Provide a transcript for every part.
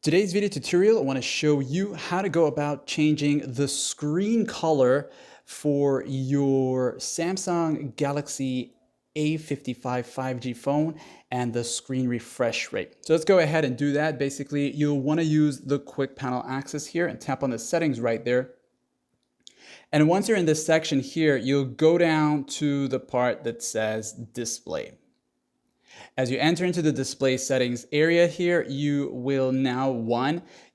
Today's video tutorial, I want to show you how to go about changing the screen color for your Samsung Galaxy A55 5G phone and the screen refresh rate. So let's go ahead and do that. Basically, you'll want to use the quick panel access here and tap on the settings right there. And once you're in this section here, you'll go down to the part that says display. As you enter into the display settings area here, you will now,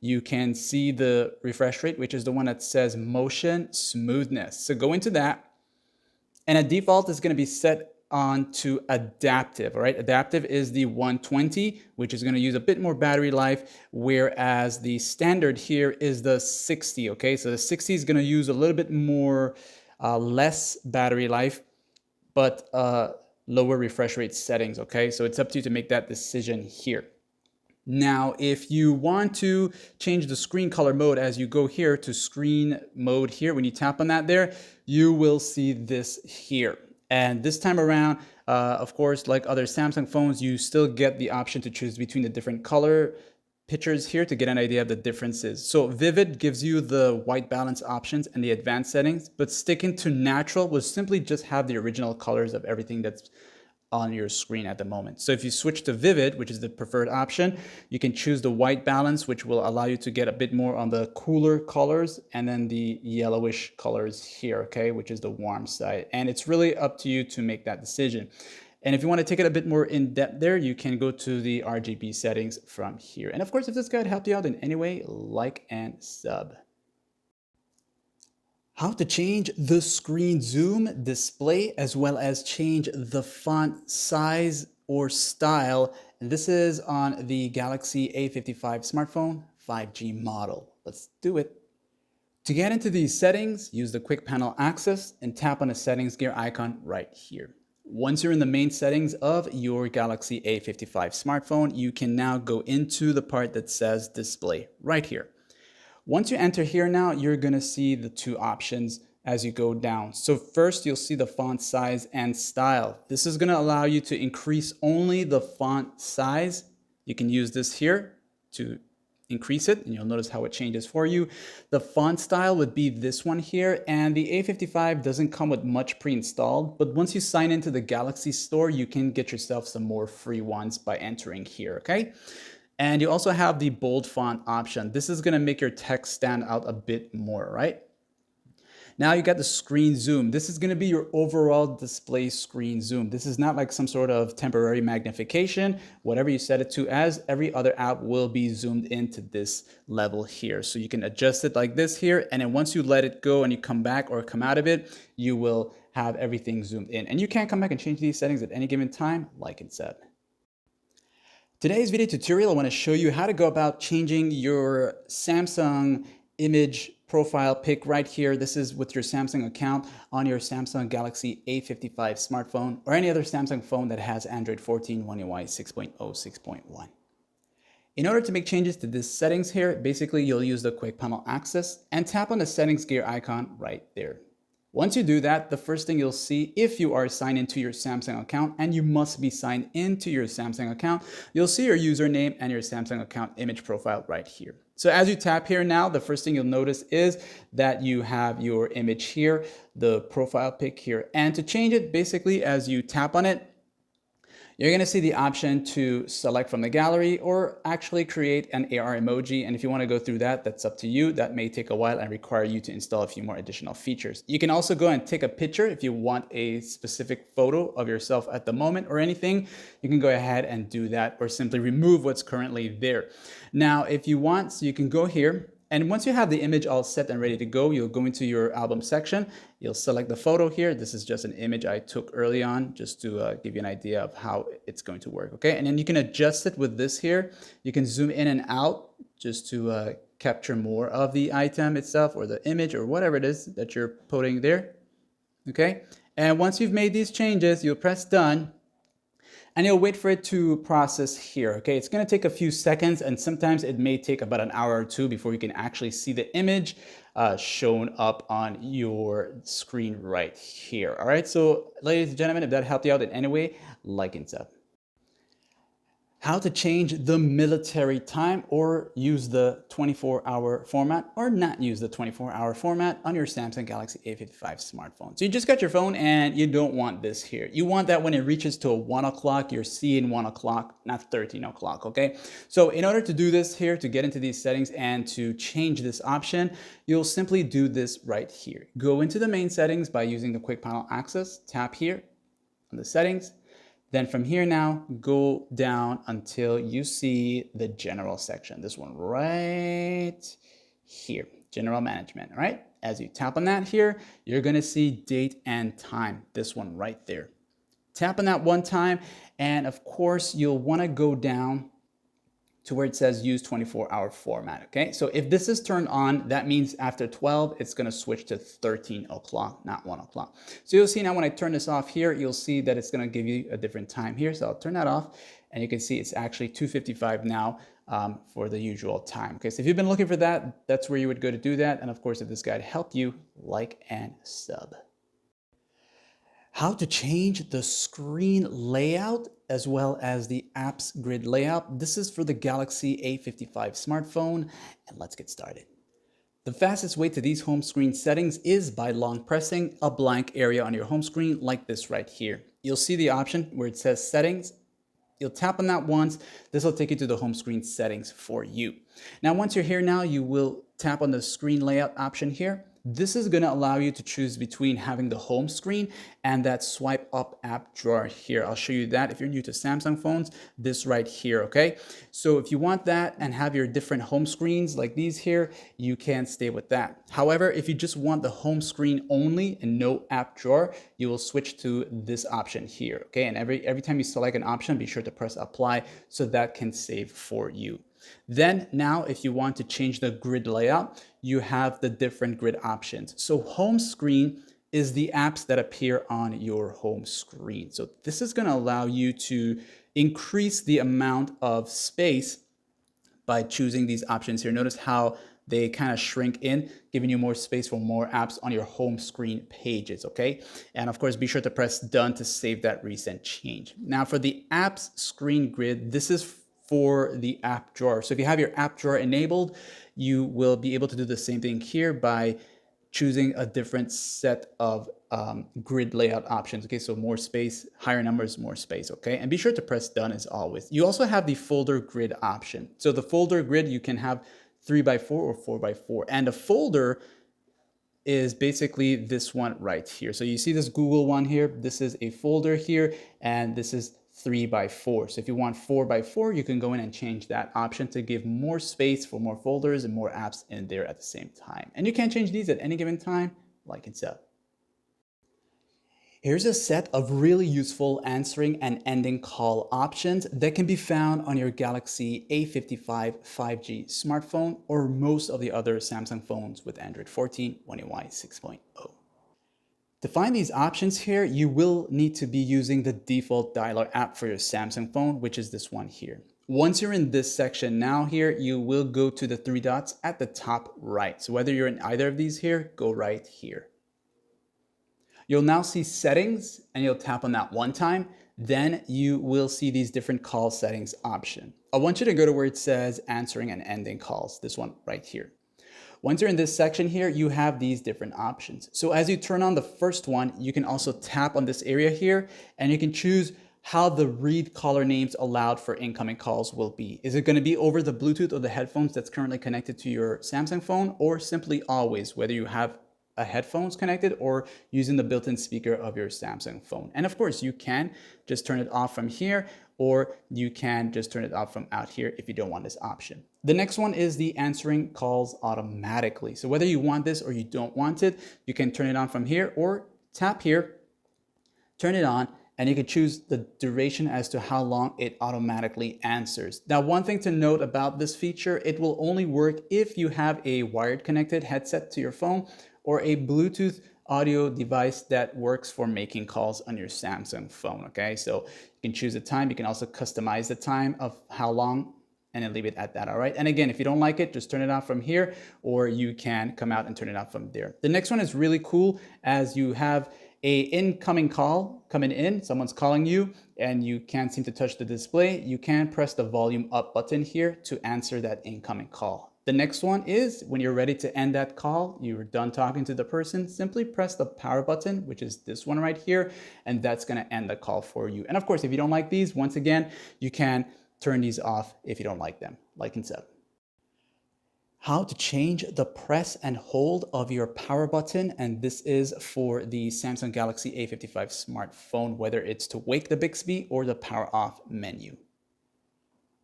you can see the refresh rate, which is the one that says motion smoothness. So go into that, and a default is going to be set on to adaptive. All right, adaptive is the 120, which is going to use a bit more battery life, whereas the standard here is the 60. Okay, so the 60 is going to use a little bit more, less battery life, but lower refresh rate settings. Okay, so it's up to you to make that decision here. Now, if you want to change the screen color mode, as you go here to screen mode here, when you tap on that there, you will see this here. And this time around, of course, like other Samsung phones, you still get the option to choose between the different color pictures here to get an idea of the differences. So Vivid gives you the white balance options and the advanced settings, but sticking to natural will simply just have the original colors of everything that's on your screen at the moment. So if you switch to Vivid, which is the preferred option, you can choose the white balance, which will allow you to get a bit more on the cooler colors, and then the yellowish colors here, okay, which is the warm side. And it's really up to you to make that decision. And if you want to take it a bit more in depth there, you can go to the RGB settings from here. And of course, if this guide helped you out in any way, like and sub. How to change the screen zoom, display, as well as change the font size or style. And this is on the Galaxy A55 smartphone 5G model. Let's do it. To get into these settings, use the quick panel access and tap on the settings gear icon right here. Once you're in the main settings of your Galaxy A55 smartphone, you can now go into the part that says display right here. Once you enter here now, you're going to see the two options as you go down. So first, you'll see the font size and style. This is going to allow you to increase only the font size. You can use this here to increase it, and you'll notice how it changes for you. The font style would be this one here, and the A55 doesn't come with much pre-installed, but once you sign into the Galaxy store, you can get yourself some more free ones by entering here, okay? And you also have the bold font option. This is gonna make your text stand out a bit more, right? Now you got the screen zoom. This is going to be your overall display screen zoom. This is not like some sort of temporary magnification. Whatever you set it to as, every other app will be zoomed into this level here. So you can adjust it like this here. And then once you let it go and you come back or come out of it, you will have everything zoomed in. And you can come back and change these settings at any given time, like it said. Today's video tutorial, I want to show you how to go about changing your Samsung image profile pic right here. This is with your Samsung account on your Samsung Galaxy A55 smartphone or any other Samsung phone that has Android 14, One UI 6.0, 6.1. In order to make changes to these settings here, basically you'll use the quick panel access and tap on the settings gear icon right there. Once you do that, the first thing you'll see, if you are signed into your Samsung account, and you must be signed into your Samsung account, you'll see your username and your Samsung account image profile right here. So as you tap here now, the first thing you'll notice is that you have your image here, the profile pic here. And to change it, basically, as you tap on it, you're going to see the option to select from the gallery or actually create an AR emoji. And if you want to go through that, that's up to you. That may take a while and require you to install a few more additional features. You can also go and take a picture if you want a specific photo of yourself at the moment or anything. You can go ahead and do that or simply remove what's currently there. Now, if you want, so you can go here. And once you have the image all set and ready to go, you'll go into your album section. You'll select the photo here. This is just an image I took early on just to give you an idea of how it's going to work, okay? And then you can adjust it with this here. You can zoom in and out just to capture more of the item itself or the image or whatever it is that you're putting there, okay? And once you've made these changes, you'll press done. And you'll wait for it to process here, okay? It's gonna take a few seconds, and sometimes it may take about an hour or two before you can actually see the image shown up on your screen right here, all right? So ladies and gentlemen, if that helped you out in any way, like and sub. How to change the military time or use the 24-hour format or not use the 24-hour format on your Samsung Galaxy A55 smartphone. So you just got your phone and you don't want this here. You want that when it reaches to 1 o'clock, you're seeing 1 o'clock, not 13 o'clock, okay? So in order to do this here, to get into these settings and to change this option, you'll simply do this right here. Go into the main settings by using the quick panel access, tap here on the settings. Then from here now, go down until you see the general section. This one right here, general management, all right? As you tap on that here, you're gonna see date and time, this one right there. Tap on that one time, and of course, you'll wanna go down to where it says use 24-hour format, okay? So if this is turned on, that means after 12, it's gonna switch to 13 o'clock, not 1 o'clock. So you'll see now when I turn this off here, you'll see that it's gonna give you a different time here. So I'll turn that off, and you can see it's actually 2:55 now for the usual time. Okay, so if you've been looking for that, that's where you would go to do that. And of course, if this guide helped you, like and sub. How to change the screen layout as well as the apps grid layout. This is for the Galaxy A55 smartphone, and let's get started. The fastest way to these home screen settings is by long pressing a blank area on your home screen like this right here. You'll see the option where it says settings. You'll tap on that once. This will take you to the home screen settings for you. Now, once you're here now, you will tap on the screen layout option here. This is going to allow you to choose between having the home screen and that swipe up app drawer here. I'll show you that if you're new to Samsung phones, this right here, okay? So if you want that and have your different home screens like these here, you can stay with that. However, if you just want the home screen only and no app drawer, you will switch to this option here, okay? And every time you select an option, be sure to press apply so that can save for you. Then now, if you want to change the grid layout, you have the different grid options. So home screen is the apps that appear on your home screen. So this is going to allow you to increase the amount of space by choosing these options here. Notice how they kind of shrink in, giving you more space for more apps on your home screen pages, okay? And of course, be sure to press done to save that recent change. Now for the apps screen grid, this is for the app drawer. So if you have your app drawer enabled, you will be able to do the same thing here by choosing a different set of grid layout options. Okay, so more space, higher numbers, more space, okay? And be sure to press done as always. You also have the folder grid option. So the folder grid, you can have 3x4 or 4x4. And a folder is basically this one right here. So you see this Google one here, this is a folder here, and this is 3x4. So if you want 4x4, you can go in and change that option to give more space for more folders and more apps in there at the same time. And you can change these at any given time, like it's up. Here's a set of really useful answering and ending call options that can be found on your Galaxy A55 5G smartphone or most of the other Samsung phones with Android 14 One UI 6.0. To find these options here, you will need to be using the default dialer app for your Samsung phone, which is this one here. Once you're in this section now here, you will go to the 3 dots at the top right. So whether you're in either of these here, go right here. You'll now see settings and you'll tap on that one time. Then you will see these different call settings option. I want you to go to where it says answering and ending calls, this one right here. Once you're in this section here, you have these different options. So as you turn on the first one, you can also tap on this area here and you can choose how the read caller names allowed for incoming calls will be. Is it going to be over the Bluetooth or the headphones that's currently connected to your Samsung phone, or simply always, whether you have a headphones connected or using the built-in speaker of your Samsung phone? And of course, you can just turn it off from here, or you can just turn it off from out here if you don't want this option. The next one is the answering calls automatically. So whether you want this or you don't want it, you can turn it on from here or tap here, turn it on, and you can choose the duration as to how long it automatically answers. Now, one thing to note about this feature, it will only work if you have a wired connected headset to your phone or a Bluetooth audio device that works for making calls on your Samsung phone, okay? So you can choose the time. You can also customize the time of how long and then leave it at that, all right? And again, if you don't like it, just turn it off from here, or you can come out and turn it off from there. The next one is really cool, as you have a incoming call coming in, someone's calling you and you can't seem to touch the display, you can press the volume up button here to answer that incoming call. The next one is when you're ready to end that call, you're done talking to the person, simply press the power button, which is this one right here, and that's gonna end the call for you. And of course, if you don't like these, once again, you can turn these off if you don't like them, like and so. How to change the press and hold of your power button, and this is for the Samsung Galaxy A55 smartphone, whether it's to wake the Bixby or the power off menu.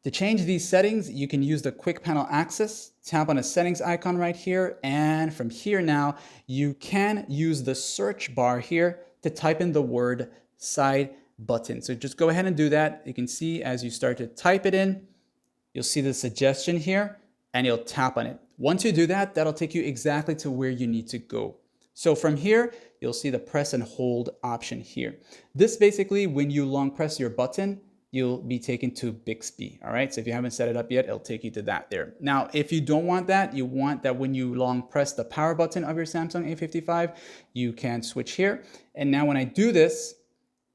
To change these settings, you can use the quick panel access, tap on a settings icon right here, and from here now, you can use the search bar here to type in the word side button. So just go ahead and do that. You can see as you start to type it in, you'll see the suggestion here, and you'll tap on it. Once you do that, that'll take you exactly to where you need to go. So from here, you'll see the press and hold option here. This basically, when you long press your button, you'll be taken to Bixby, all right? So if you haven't set it up yet, it'll take you to that there. Now, if you don't want that, you want that when you long press the power button of your Samsung A55, you can switch here. And now when I do this,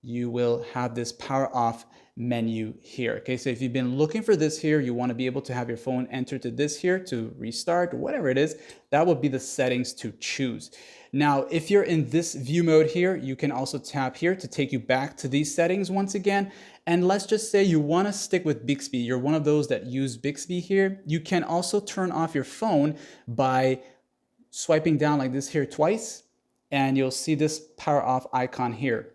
you will have this power off menu here. Okay, so if you've been looking for this here, you want to be able to have your phone enter to this here to restart, whatever it is, that would be the settings to choose. Now, if you're in this view mode here, you can also tap here to take you back to these settings once again. And let's just say you want to stick with Bixby. You're one of those that use Bixby here. You can also turn off your phone by swiping down like this here twice, and you'll see this power off icon here.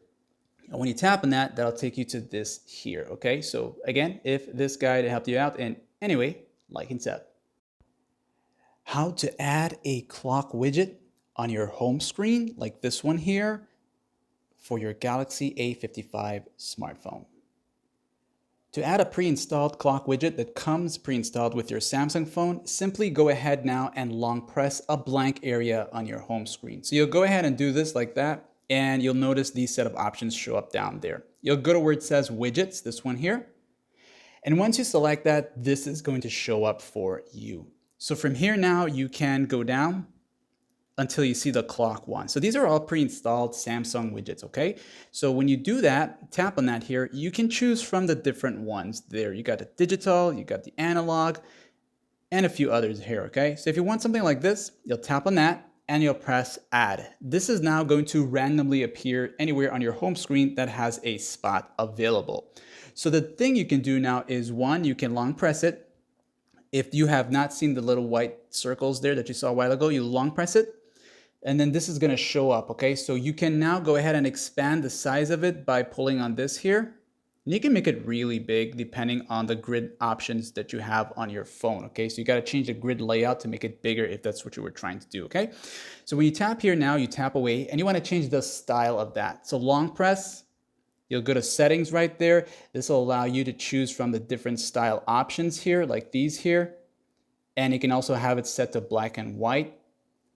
And when you tap on that, that'll take you to this here, okay? So again, if this guide helped you out in any way, like and sub. How to add a clock widget on your home screen, like this one here, for your Galaxy A55 smartphone. To add a pre-installed clock widget that comes pre-installed with your Samsung phone, simply go ahead now and long press a blank area on your home screen. So you'll go ahead and do this like that, and you'll notice these set of options show up down there. You'll go to where it says widgets, this one here. And once you select that, this is going to show up for you. So from here now, you can go down until you see the clock one. So these are all pre-installed Samsung widgets, okay? So when you do that, tap on that here, you can choose from the different ones there. You got the digital, you got the analog, and a few others here, okay? So if you want something like this, you'll tap on that, and you'll press add. This is now going to randomly appear anywhere on your home screen that has a spot available. So the thing you can do now is one, you can long press it. If you have not seen the little white circles there that you saw a while ago, you long press it, and then this is gonna show up, okay? So you can now go ahead and expand the size of it by pulling on this here. And you can make it really big depending on the grid options that you have on your phone, okay? So you gotta change the grid layout to make it bigger if that's what you were trying to do, okay? So when you tap here now, you tap away, and you wanna change the style of that. So long press, you'll go to settings right there. This will allow you to choose from the different style options here, like these here. And you can also have it set to black and white,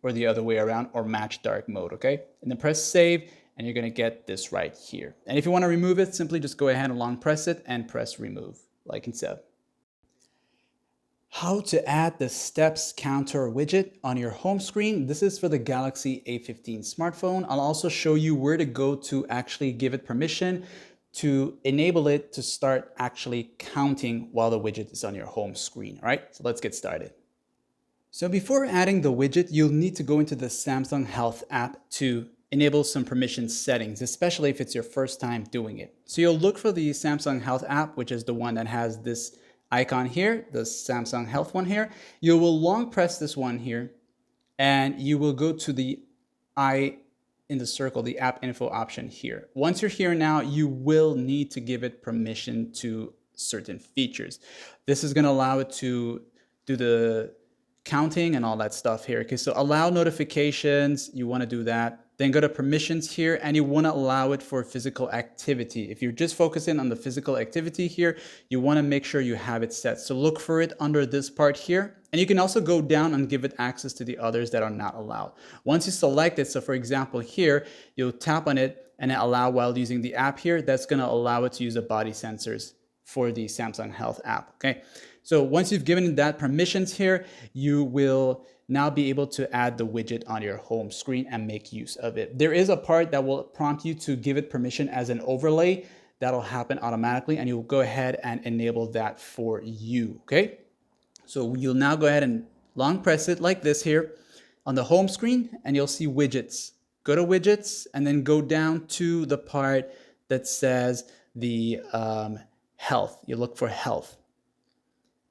or the other way around, or match dark mode, okay? And then press save, and you're gonna get this right here. And if you wanna remove it, simply just go ahead and long press it and press remove, like and so. How to add the steps counter widget on your home screen. This is for the Galaxy A15 smartphone. I'll also show you where to go to actually give it permission to enable it to start actually counting while the widget is on your home screen, all right? So let's get started. So before adding the widget, you'll need to go into the Samsung Health app to enable some permission settings, especially if it's your first time doing it. So you'll look for the Samsung Health app, which is the one that has this icon here, the Samsung Health one here. You will long press this one here, and you will go to the I in the circle, the app info option here. Once you're here now, you will need to give it permission to certain features. This is gonna allow it to do the counting and all that stuff here. Okay, so allow notifications, you wanna do that. Then go to permissions here, and you wanna allow it for physical activity. If you're just focusing on the physical activity here, you wanna make sure you have it set. So look for it under this part here. And you can also go down and give it access to the others that are not allowed. Once you select it, so for example here, you'll tap on it and allow while using the app here, that's gonna allow it to use the body sensors for the Samsung Health app, okay? So once you've given that permissions here, you will now be able to add the widget on your home screen and make use of it. There is a part that will prompt you to give it permission as an overlay. That'll happen automatically, and you'll go ahead and enable that for you, okay? So you'll now go ahead and long press it like this here on the home screen, and you'll see widgets. Go to widgets and then go down to the part that says the health. You look for health.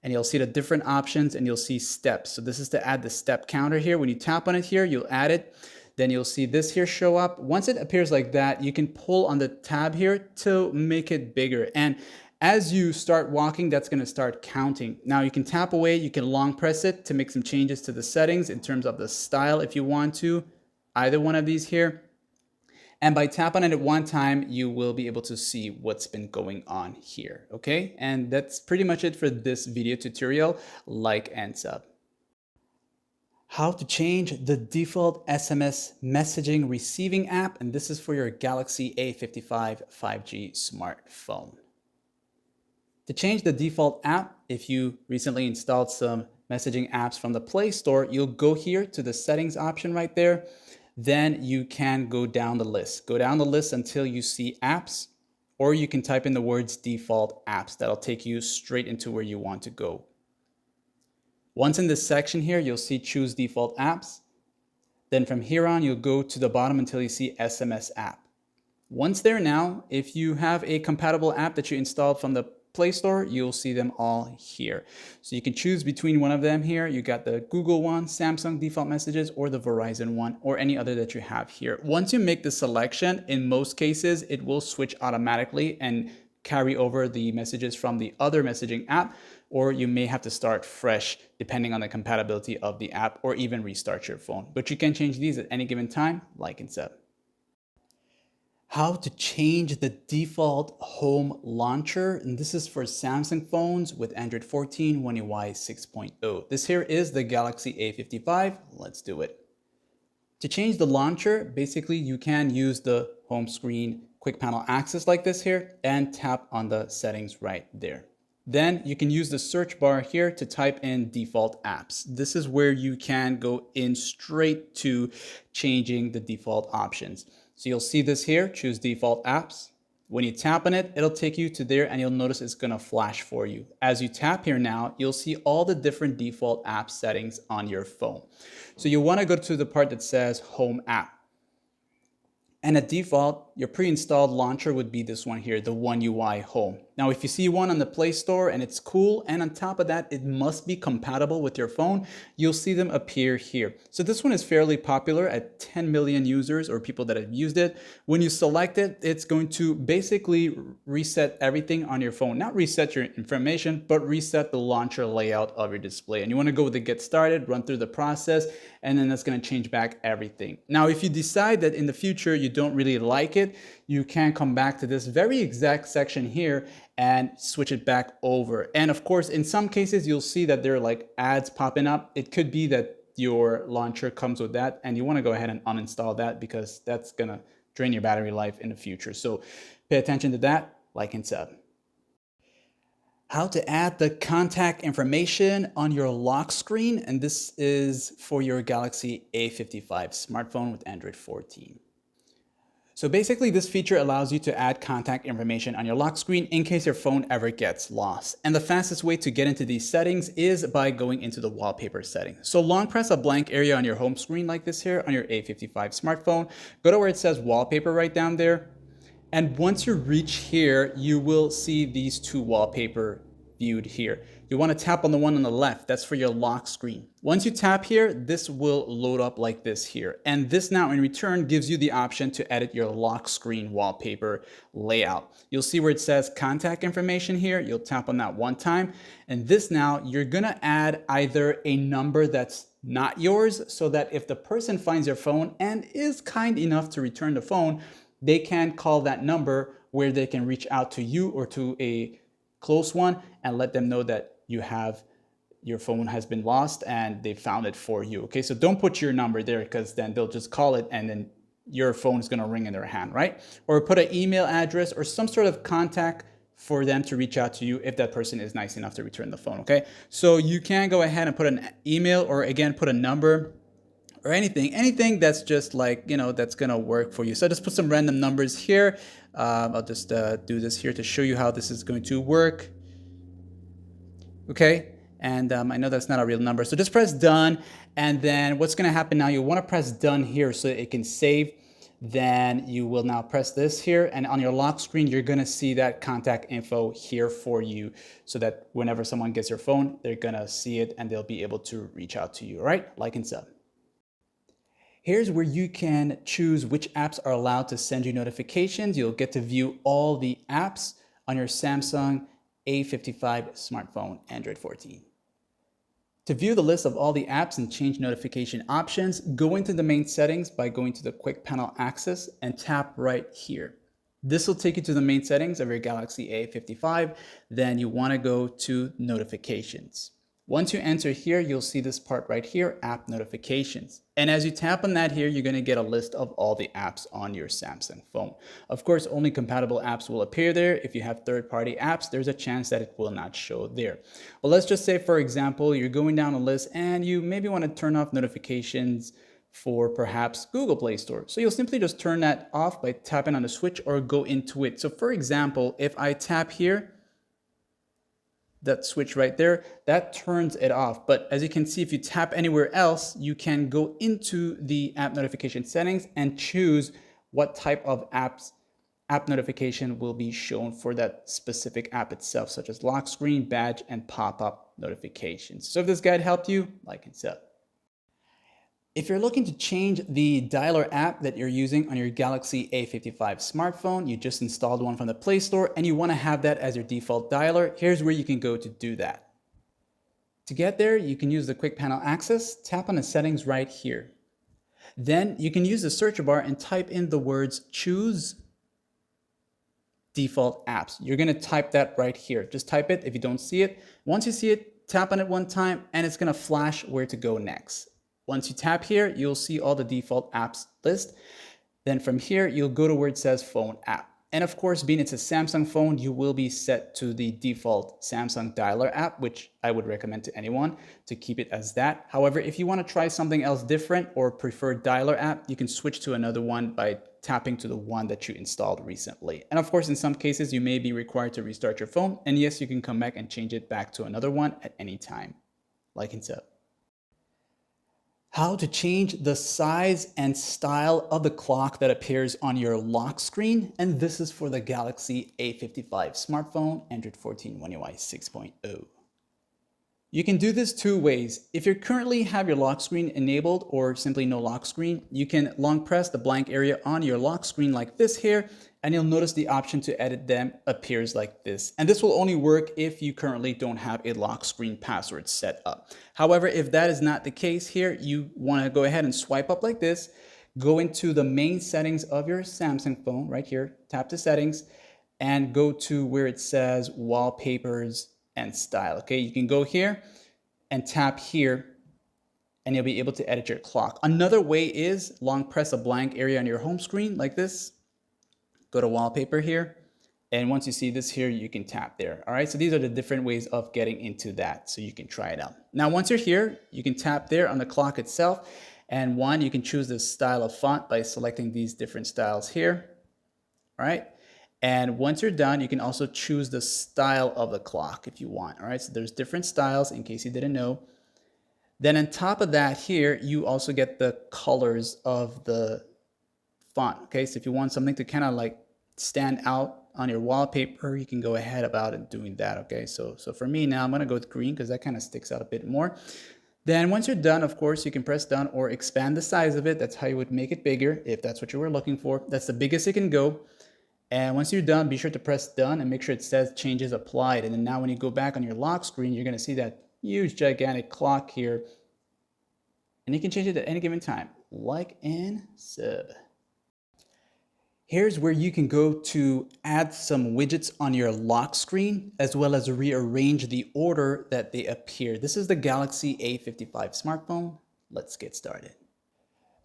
And you'll see the different options, and you'll see steps. So this is to add the step counter here. When you tap on it here, you'll add it. Then you'll see this here show up. Once it appears like that, you can pull on the tab here to make it bigger. And as you start walking, that's gonna start counting. Now you can tap away, you can long press it to make some changes to the settings in terms of the style if you want to, either one of these here. And by tapping on it at one time, you will be able to see what's been going on here, okay? And that's pretty much it for this video tutorial. Like and sub. How to change the default SMS messaging receiving app, and this is for your Galaxy A55 5G smartphone. To change the default app, if you recently installed some messaging apps from the Play Store, you'll go here to the settings option right there. Then you can go down the list. Go down the list until you see apps, or you can type in the words default apps. That'll take you straight into where you want to go. Once in this section here, you'll see choose default apps. Then from here on, you'll go to the bottom until you see SMS app. Once there now, if you have a compatible app that you installed from the Play Store, you'll see them all here. So you can choose between one of them here. You got the Google one, Samsung default messages, or the Verizon one, or any other that you have here. Once you make the selection, in most cases, it will switch automatically and carry over the messages from the other messaging app, or you may have to start fresh depending on the compatibility of the app, or even restart your phone. But you can change these at any given time, like and sub. How to change the default home launcher, and this is for Samsung phones with Android 14 One UI 6.0. This here is the Galaxy A55. Let's do it. To change the launcher, basically you can use the home screen quick panel access like this here and tap on the settings right there. Then you can use the search bar here to type in default apps. This is where you can go in straight to changing the default options. So you'll see this here, choose default apps. When you tap on it, it'll take you to there, and you'll notice it's gonna flash for you. As you tap here now, you'll see all the different default app settings on your phone. So you wanna go to the part that says home app. And at default, your pre-installed launcher would be this one here, the One UI Home. Now, if you see one on the Play Store and it's cool, and on top of that, it must be compatible with your phone, you'll see them appear here. So this one is fairly popular at 10 million users or people that have used it. When you select it, it's going to basically reset everything on your phone. Not reset your information, but reset the launcher layout of your display. And you want to go with the get started, run through the process, and then that's going to change back everything. Now, if you decide that in the future you don't really like it, you can come back to this very exact section here and switch it back over. And of course, in some cases, you'll see that there are like ads popping up. It could be that your launcher comes with that, and you want to go ahead and uninstall that because that's going to drain your battery life in the future. So pay attention to that, like and sub. How to add the contact information on your lock screen, and this is for your Galaxy A55 smartphone with Android 14. So basically, this feature allows you to add contact information on your lock screen in case your phone ever gets lost. And the fastest way to get into these settings is by going into the wallpaper setting. So long press a blank area on your home screen like this here on your A55 smartphone. Go to where it says wallpaper right down there. And once you reach here, you will see these two wallpaper viewed here. You want to tap on the one on the left. That's for your lock screen. Once you tap here, this will load up like this here. And this now in return gives you the option to edit your lock screen wallpaper layout. You'll see where it says contact information here. You'll tap on that one time. And this now, you're going to add either a number that's not yours, so that if the person finds your phone and is kind enough to return the phone, they can call that number where they can reach out to you or to a close one and let them know that your phone has been lost and they found it for you. Okay, so don't put your number there because then they'll just call it and then your phone is going to ring in their hand, right? Or put an email address or some sort of contact for them to reach out to you if that person is nice enough to return the phone, okay? So you can go ahead and put an email, or again, put a number or anything that's just like, that's gonna work for you. So just put some random numbers here. I'll just do this here to show you how this is going to work. Okay, and I know that's not a real number, so just press done, and then what's gonna happen now, you'll wanna press done here so it can save. Then you will now press this here, and on your lock screen, you're gonna see that contact info here for you, so that whenever someone gets your phone, they're gonna see it and they'll be able to reach out to you, all right? Like and sub. Here's where you can choose which apps are allowed to send you notifications. You'll get to view all the apps on your Samsung A55 smartphone, Android 14. To view the list of all the apps and change notification options, go into the main settings by going to the quick panel access and tap right here. This will take you to the main settings of your Galaxy A55. Then you want to go to notifications. Once you enter here, you'll see this part right here, app notifications. And as you tap on that here, you're going to get a list of all the apps on your Samsung phone. Of course, only compatible apps will appear there. If you have third-party apps, there's a chance that it will not show there. Well, let's just say, for example, you're going down a list and you maybe want to turn off notifications for perhaps Google Play Store. So you'll simply just turn that off by tapping on the switch or go into it. So for example, if I tap here, that switch right there, that turns it off. But as you can see, if you tap anywhere else, you can go into the app notification settings and choose what type of app notification will be shown for that specific app itself, such as lock screen, badge, and pop-up notifications. So if this guide helped you, like and sub. If you're looking to change the dialer app that you're using on your Galaxy A55 smartphone, you just installed one from the Play Store and you want to have that as your default dialer, here's where you can go to do that. To get there, you can use the quick panel access, tap on the settings right here. Then you can use the search bar and type in the words choose default apps. You're going to type that right here. Just type it if you don't see it. Once you see it, tap on it one time and it's going to flash where to go next. Once you tap here, you'll see all the default apps list. Then from here, you'll go to where it says phone app. And of course, being it's a Samsung phone, you will be set to the default Samsung dialer app, which I would recommend to anyone to keep it as that. However, if you want to try something else different or prefer dialer app, you can switch to another one by tapping to the one that you installed recently. And of course, in some cases, you may be required to restart your phone. And yes, you can come back and change it back to another one at any time. Like and sub. How to change the size and style of the clock that appears on your lock screen. And this is for the Galaxy A55 smartphone, Android 14 One UI 6.0. You can do this two ways. If you currently have your lock screen enabled or simply no lock screen, you can long press the blank area on your lock screen like this here, and you'll notice the option to edit them appears like this. And this will only work if you currently don't have a lock screen password set up. However, if that is not the case here, you want to go ahead and swipe up like this, go into the main settings of your Samsung phone right here, tap the settings, and go to where it says wallpapers and style. Okay, you can go here and tap here and you'll be able to edit your clock. Another way is long press a blank area on your home screen like this. Go to wallpaper here. And once you see this here, you can tap there. All right, so these are the different ways of getting into that. So you can try it out. Now, once you're here, you can tap there on the clock itself. And you can choose the style of font by selecting these different styles here. All right. And once you're done, you can also choose the style of the clock if you want. All right, so there's different styles in case you didn't know. Then on top of that here, you also get the colors of the font. Okay, so if you want something to kind of like stand out on your wallpaper, you can go ahead about it doing that. Okay, so for me now, I'm going to go with green because that kind of sticks out a bit more. Then once you're done, of course, you can press done or expand the size of it. That's how you would make it bigger if that's what you were looking for. That's the biggest it can go. And once you're done, be sure to press done and make sure it says changes applied. And then now when you go back on your lock screen, you're going to see that huge, gigantic clock here. And you can change it at any given time. Like and sub. Here's where you can go to add some widgets on your lock screen, as well as rearrange the order that they appear. This is the Galaxy A55 smartphone. Let's get started.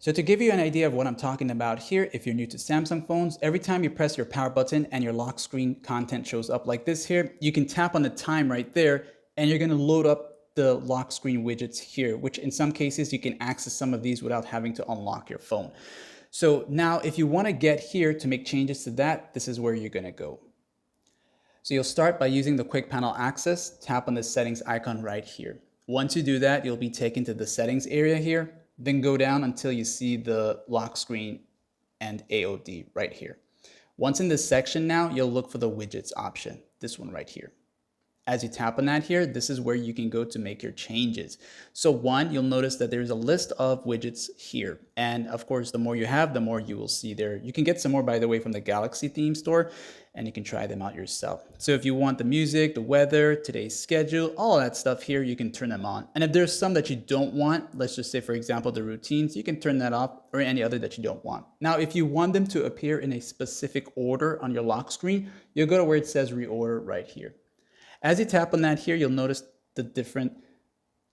So to give you an idea of what I'm talking about here, if you're new to Samsung phones, every time you press your power button and your lock screen content shows up like this here, you can tap on the time right there and you're going to load up the lock screen widgets here, which in some cases you can access some of these without having to unlock your phone. So now if you want to get here to make changes to that, this is where you're going to go. So you'll start by using the quick panel access, tap on the settings icon right here. Once you do that, you'll be taken to the settings area here, then go down until you see the lock screen and AOD right here. Once in this section now, you'll look for the widgets option, this one right here. As you tap on that here, this is where you can go to make your changes. So one, you'll notice that there's a list of widgets here. And of course, the more you have, the more you will see there. You can get some more, by the way, from the Galaxy theme store, and you can try them out yourself. So if you want the music, the weather, today's schedule, all of that stuff here, you can turn them on. And if there's some that you don't want, let's just say, for example, the routines, you can turn that off, or any other that you don't want. Now, if you want them to appear in a specific order on your lock screen, you'll go to where it says reorder right here. As you tap on that here, you'll notice the different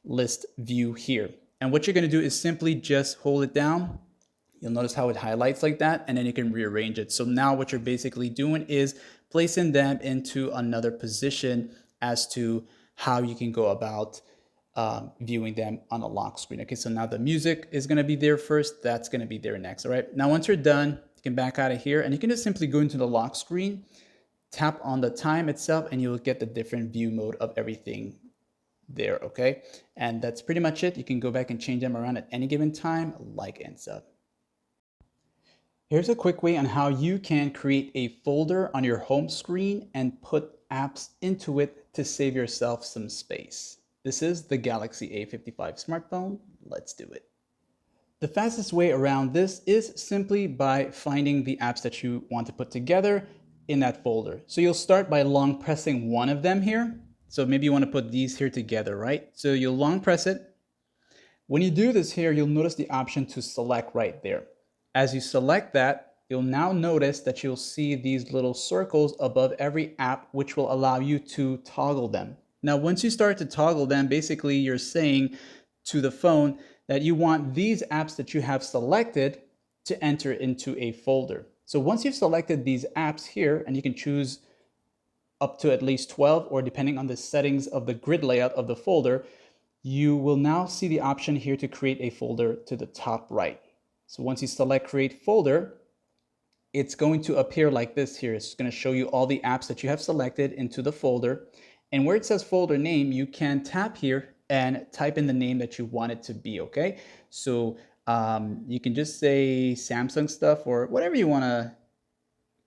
list view here. And what you're going to do is simply just hold it down. You'll notice how it highlights like that, and then you can rearrange it. So now what you're basically doing is placing them into another position as to how you can go about viewing them on a lock screen. Okay, so now the music is going to be there first. That's going to be there next. All right. Now, once you're done, you can back out of here and you can just simply go into the lock screen, tap on the time itself, and you'll get the different view mode of everything there. Okay. And that's pretty much it. You can go back and change them around at any given time, like and sub. Here's a quick way on how you can create a folder on your home screen and put apps into it to save yourself some space. This is the Galaxy A55 smartphone. Let's do it. The fastest way around this is simply by finding the apps that you want to put together in that folder. So you'll start by long pressing one of them here. So maybe you want to put these here together, right? So you'll long press it. When you do this here, you'll notice the option to select right there. As you select that, you'll now notice that you'll see these little circles above every app, which will allow you to toggle them. Now, once you start to toggle them, basically you're saying to the phone that you want these apps that you have selected to enter into a folder. So once you've selected these apps here, and you can choose up to at least 12, or depending on the settings of the grid layout of the folder, you will now see the option here to create a folder to the top right. So once you select create folder, it's going to appear like this here. It's going to show you all the apps that you have selected into the folder. And where it says folder name, you can tap here and type in the name that you want it to be, okay? So you can just say Samsung stuff or whatever you want to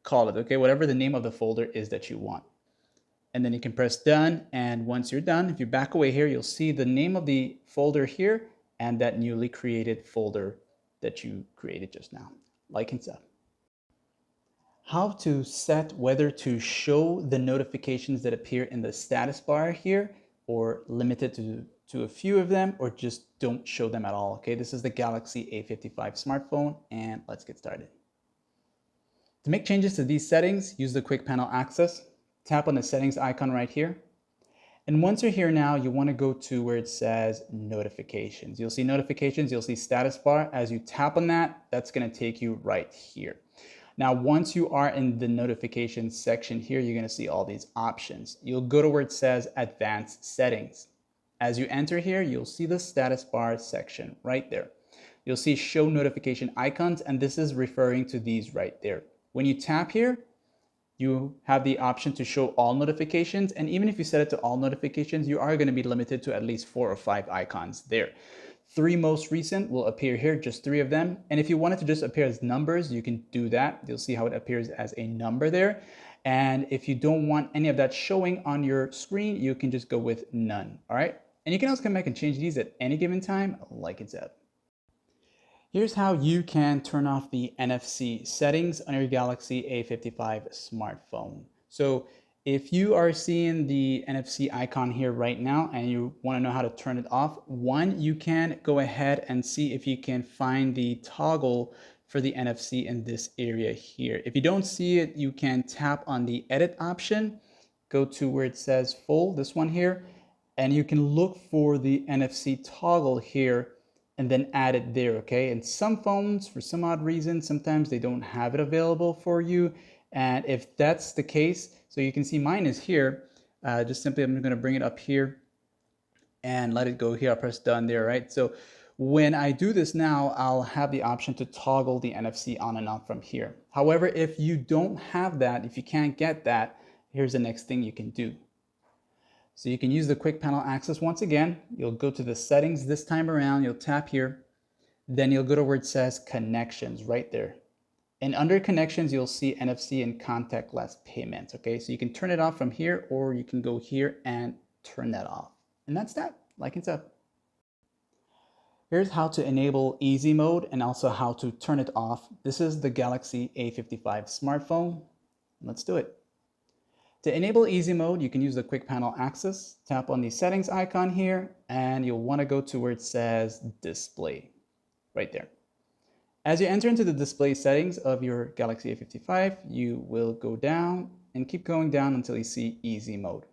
call it, okay? Whatever the name of the folder is that you want. And then you can press done. And once you're done, if you back away here, you'll see the name of the folder here and that newly created folder that you created just now, like and sub. How to set whether to show the notifications that appear in the status bar here, or limit it to a few of them, or just don't show them at all. Okay, this is the Galaxy A55 smartphone, and let's get started. To make changes to these settings, use the quick panel access, tap on the settings icon right here. And once you're here now, you want to go to where it says notifications. You'll see notifications, you'll see status bar. As you tap on that, that's going to take you right here. Now, once you are in the notifications section here, you're going to see all these options. You'll go to where it says advanced settings. As you enter here, you'll see the status bar section right there. You'll see show notification icons, and this is referring to these right there. When you tap here, you have the option to show all notifications. And even if you set it to all notifications, you are going to be limited to at least 4 or 5 icons there. 3 most recent will appear here, just 3 of them. And if you want it to just appear as numbers, you can do that. You'll see how it appears as a number there. And if you don't want any of that showing on your screen, you can just go with none. All right. And you can also come back and change these at any given time, like it's up. Here's how you can turn off the NFC settings on your Galaxy A55 smartphone. So if you are seeing the NFC icon here right now and you want to know how to turn it off, one, you can go ahead and see if you can find the toggle for the NFC in this area here. If you don't see it, you can tap on the edit option, go to where it says full, this one here, and you can look for the NFC toggle here. and then add it there, okay? And some phones, for some odd reason, sometimes they don't have it available for you. And if that's the case, so you can see mine is here. Just simply, I'm gonna bring it up here and let it go here. I'll press done there, right? So when I do this now, I'll have the option to toggle the NFC on and off from here. However, if you don't have that, if you can't get that, here's the next thing you can do. So you can use the quick panel access once again. You'll go to the settings this time around, you'll tap here, then you'll go to where it says connections right there. And under connections, you'll see NFC and contactless payments, okay? So you can turn it off from here, or you can go here and turn that off. And that's that, like and sub. Here's how to enable easy mode and also how to turn it off. This is the Galaxy A55 smartphone. Let's do it. To enable easy mode, you can use the quick panel access. Tap on the settings icon here, and you'll want to go to where it says display, right there. As you enter into the display settings of your Galaxy A55, you will go down and keep going down until you see easy mode.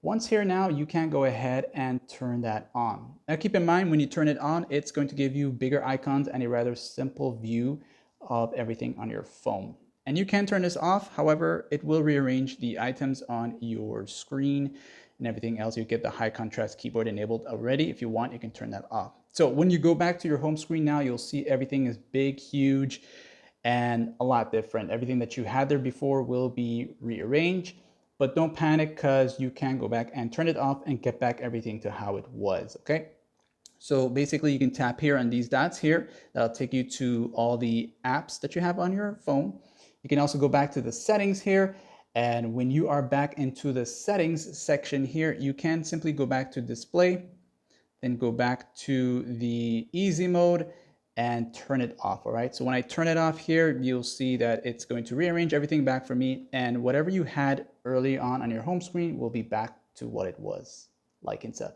Once here now, you can go ahead and turn that on. Now keep in mind, when you turn it on, it's going to give you bigger icons and a rather simple view of everything on your phone. And you can turn this off, however, it will rearrange the items on your screen and everything else. You get the high contrast keyboard enabled already. If you want, you can turn that off. So when you go back to your home screen now, you'll see everything is big, huge, and a lot different. Everything that you had there before will be rearranged. But don't panic, because you can go back and turn it off and get back everything to how it was, okay? So basically you can tap here on these dots here. That'll take you to all the apps that you have on your phone. You can also go back to the settings here. And when you are back into the settings section here, you can simply go back to display, then go back to the easy mode and turn it off, all right? So when I turn it off here, you'll see that it's going to rearrange everything back for me, and whatever you had early on your home screen will be back to what it was, like and so.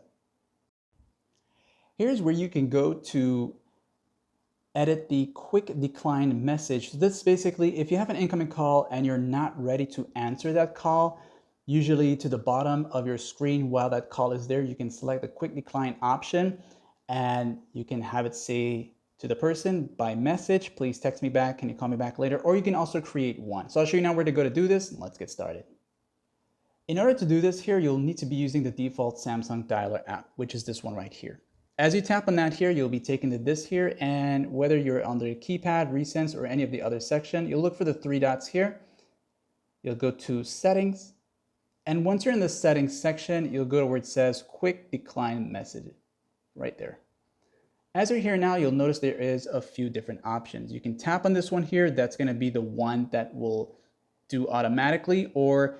Here's where you can go to edit the quick decline message. So this basically, if you have an incoming call and you're not ready to answer that call, usually to the bottom of your screen while that call is there, you can select the quick decline option and you can have it say to the person by message, please text me back, can you call me back later? Or you can also create one. So I'll show you now where to go to do this, and let's get started. In order to do this here, you'll need to be using the default Samsung Dialer app, which is this one right here. As you tap on that here, you'll be taken to this here, and whether you're on the keypad, Resense, or any of the other section, you'll look for the three dots here. You'll go to settings, and once you're in the settings section, you'll go to where it says quick decline message, right there. As you're here now, you'll notice there is a few different options. You can tap on this one here. That's going to be the one that will do automatically, or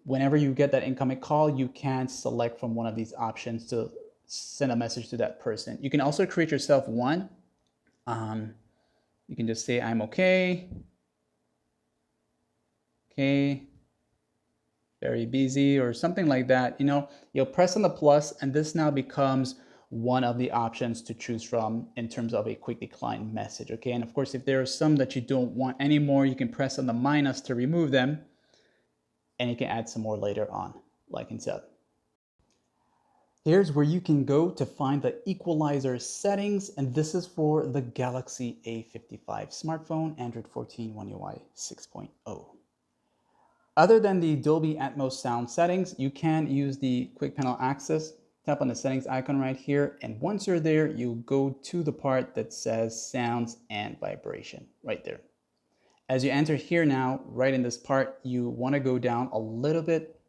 whenever you get that incoming call, you can select from one of these options to send a message to that person. You can also create yourself one. You can just say, I'm okay. Okay. Very busy or something like that. You know, you'll press on the plus, and this now becomes one of the options to choose from in terms of a quick decline message, okay? And of course, if there are some that you don't want anymore, you can press on the minus to remove them, and you can add some more later on, like and so. Here's where you can go to find the Equalizer settings, and this is for the Galaxy A55 smartphone, Android 14, One UI 6.0. Other than the Dolby Atmos sound settings, you can use the quick panel access. Tap on the settings icon right here, and once you're there, you go to the part that says sounds and vibration right there. As you enter here now, right in this part, you want to go down a little bit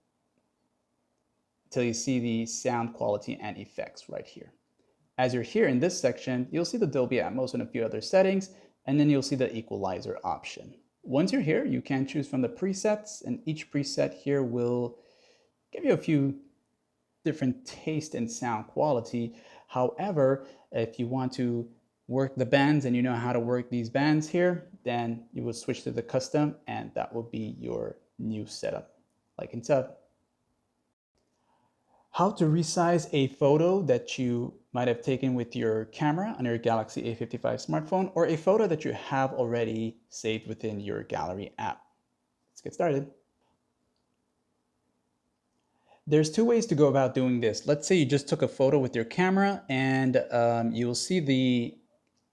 until you see the sound quality and effects right here. As you're here in this section, you'll see the Dolby Atmos and a few other settings, and then you'll see the Equalizer option. Once you're here, you can choose from the presets, and each preset here will give you a few different taste and sound quality. However, if you want to work the bands and you know how to work these bands here, then you will switch to the custom, and that will be your new setup, like and so. How to resize a photo that you might have taken with your camera on your Galaxy A55 smartphone, or a photo that you have already saved within your gallery app. Let's get started. There's two ways to go about doing this. Let's say you just took a photo with your camera and you'll see the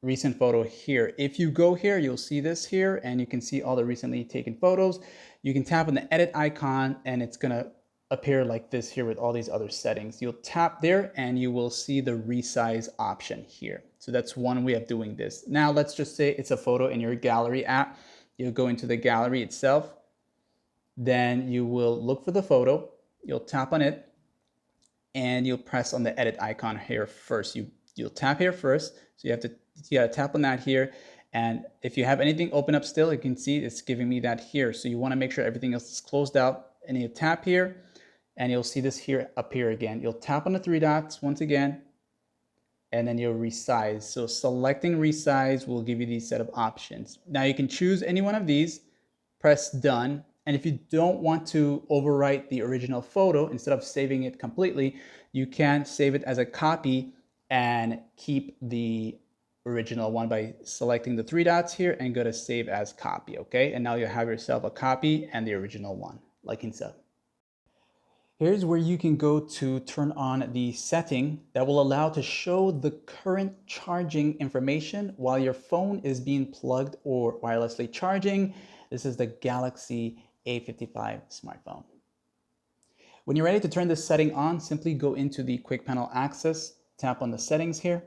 recent photo here. If you go here, you'll see this here and you can see all the recently taken photos. You can tap on the edit icon and it's gonna appear like this here with all these other settings. You'll tap there and you will see the resize option here. So that's one way of doing this. Now let's just say it's a photo in your gallery app. You'll go into the gallery itself. Then you will look for the photo. You'll tap on it and you'll press on the edit icon here first. You'll tap here first. So you gotta tap on that here. And if you have anything open up still, you can see it's giving me that here. So you wanna make sure everything else is closed out. And you tap here and you'll see this here appear again. You'll tap on the three dots once again, and then you'll resize. So selecting resize will give you these set of options. Now you can choose any one of these, press done. And if you don't want to overwrite the original photo, instead of saving it completely, you can save it as a copy and keep the original one by selecting the three dots here and go to save as copy, okay? And now you have yourself a copy and the original one, like so. Here's where you can go to turn on the setting that will allow to show the current charging information while your phone is being plugged or wirelessly charging. This is the Galaxy A55 smartphone. When you're ready to turn this setting on, simply go into the quick panel access, tap on the settings here.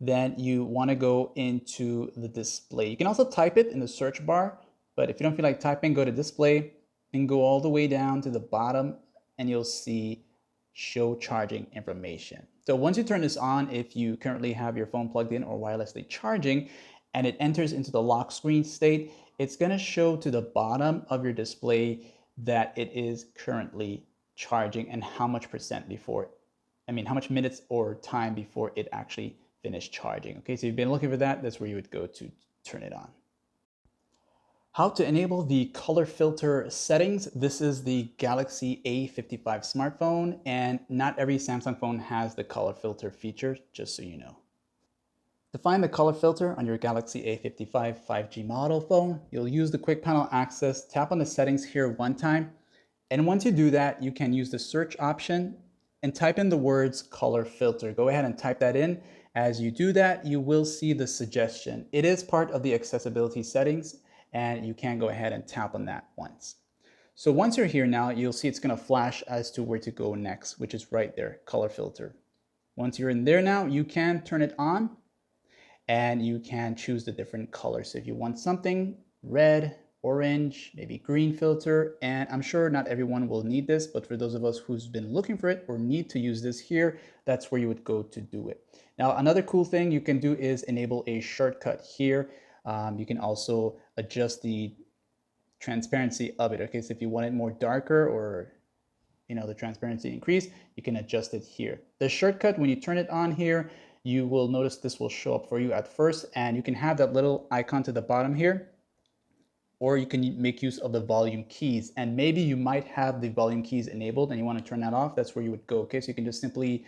Then you want to go into the display. You can also type it in the search bar, but if you don't feel like typing, go to display and go all the way down to the bottom and you'll see show charging information. So once you turn this on, if you currently have your phone plugged in or wirelessly charging and it enters into the lock screen state, it's going to show to the bottom of your display that it is currently charging and how much percent before, how much minutes or time before it actually finished charging. Okay, so you've been looking for that, that's where you would go to turn it on. How to enable the color filter settings. This is the Galaxy A55 smartphone, and not every Samsung phone has the color filter feature, just so you know. To find the color filter on your Galaxy A55 5G model phone, you'll use the quick panel access, tap on the settings here one time, and once you do that, you can use the search option and type in the words color filter. Go ahead and type that in. As you do that, you will see the suggestion. It is part of the accessibility settings, and you can go ahead and tap on that once. So once you're here now, you'll see it's gonna flash as to where to go next, which is right there, color filter. Once you're in there now, you can turn it on and you can choose the different colors. So if you want something red, orange, maybe green filter, and I'm sure not everyone will need this, but for those of us who's been looking for it or need to use this here, that's where you would go to do it. Now, another cool thing you can do is enable a shortcut here. You can also adjust the transparency of it. Okay, so if you want it more darker or the transparency increase, you can adjust it here. The shortcut, when you turn it on here, you will notice this will show up for you at first, and you can have that little icon to the bottom here, or you can make use of the volume keys. And maybe you might have the volume keys enabled and you want to turn that off. That's where you would go. Okay, so you can just simply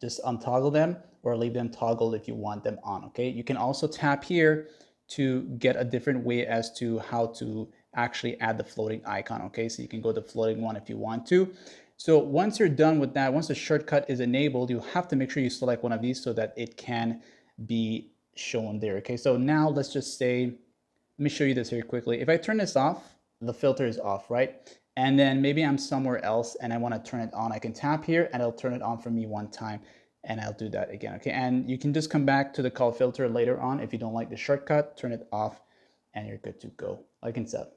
untoggle them or leave them toggled if you want them on. Okay, you can also tap here to get a different way as to how to actually add the floating icon. Okay, so you can go to the floating one if you want to. So once you're done with that, once the shortcut is enabled, you have to make sure you select one of these so that it can be shown there. Okay, so now let's just say, let me show you this here quickly. If I turn this off, the filter is off, right? And then maybe I'm somewhere else and I want to turn it on. I can tap here and it'll turn it on for me one time, and I'll do that again. Okay, and you can just come back to the color filter later on if you don't like the shortcut, turn it off, and you're good to go, like so.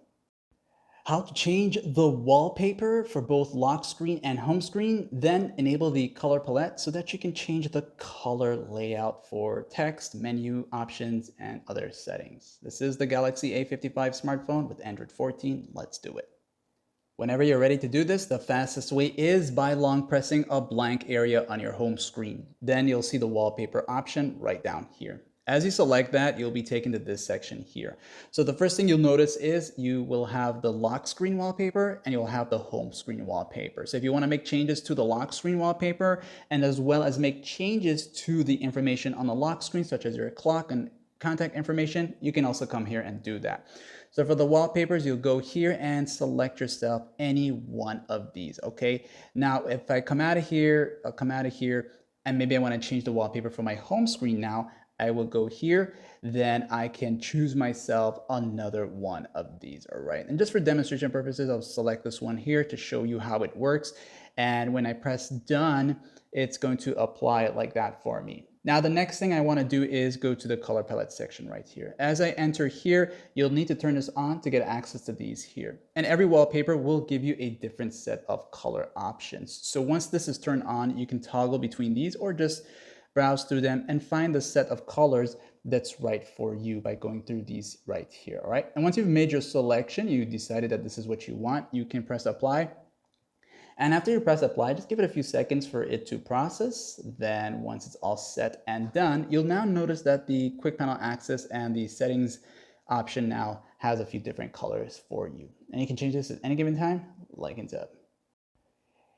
How to change the wallpaper for both lock screen and home screen, then enable the color palette so that you can change the color layout for text, menu options, and other settings. This is the Galaxy A55 smartphone with Android 14. Let's do it. Whenever you're ready to do this, the fastest way is by long pressing a blank area on your home screen. Then you'll see the wallpaper option right down here. As you select that, you'll be taken to this section here. So the first thing you'll notice is you will have the lock screen wallpaper and you'll have the home screen wallpaper. So if you want to make changes to the lock screen wallpaper and as well as make changes to the information on the lock screen, such as your clock and contact information, you can also come here and do that. So for the wallpapers, you'll go here and select yourself any one of these, okay? Now, if I come out of here, I'll come out of here, and maybe I want to change the wallpaper for my home screen now, I will go here, then I can choose myself another one of these, all right? And just for demonstration purposes, I'll select this one here to show you how it works. And when I press done, it's going to apply it like that for me. Now, the next thing I want to do is go to the color palette section right here. As I enter here, you'll need to turn this on to get access to these here. And every wallpaper will give you a different set of color options. So once this is turned on, you can toggle between these or just browse through them and find the set of colors that's right for you by going through these right here, all right? And once you've made your selection, you decided that this is what you want, you can press apply. And after you press apply, just give it a few seconds for it to process. Then once it's all set and done, you'll now notice that the quick panel access and the settings option now has a few different colors for you. And you can change this at any given time, like and so.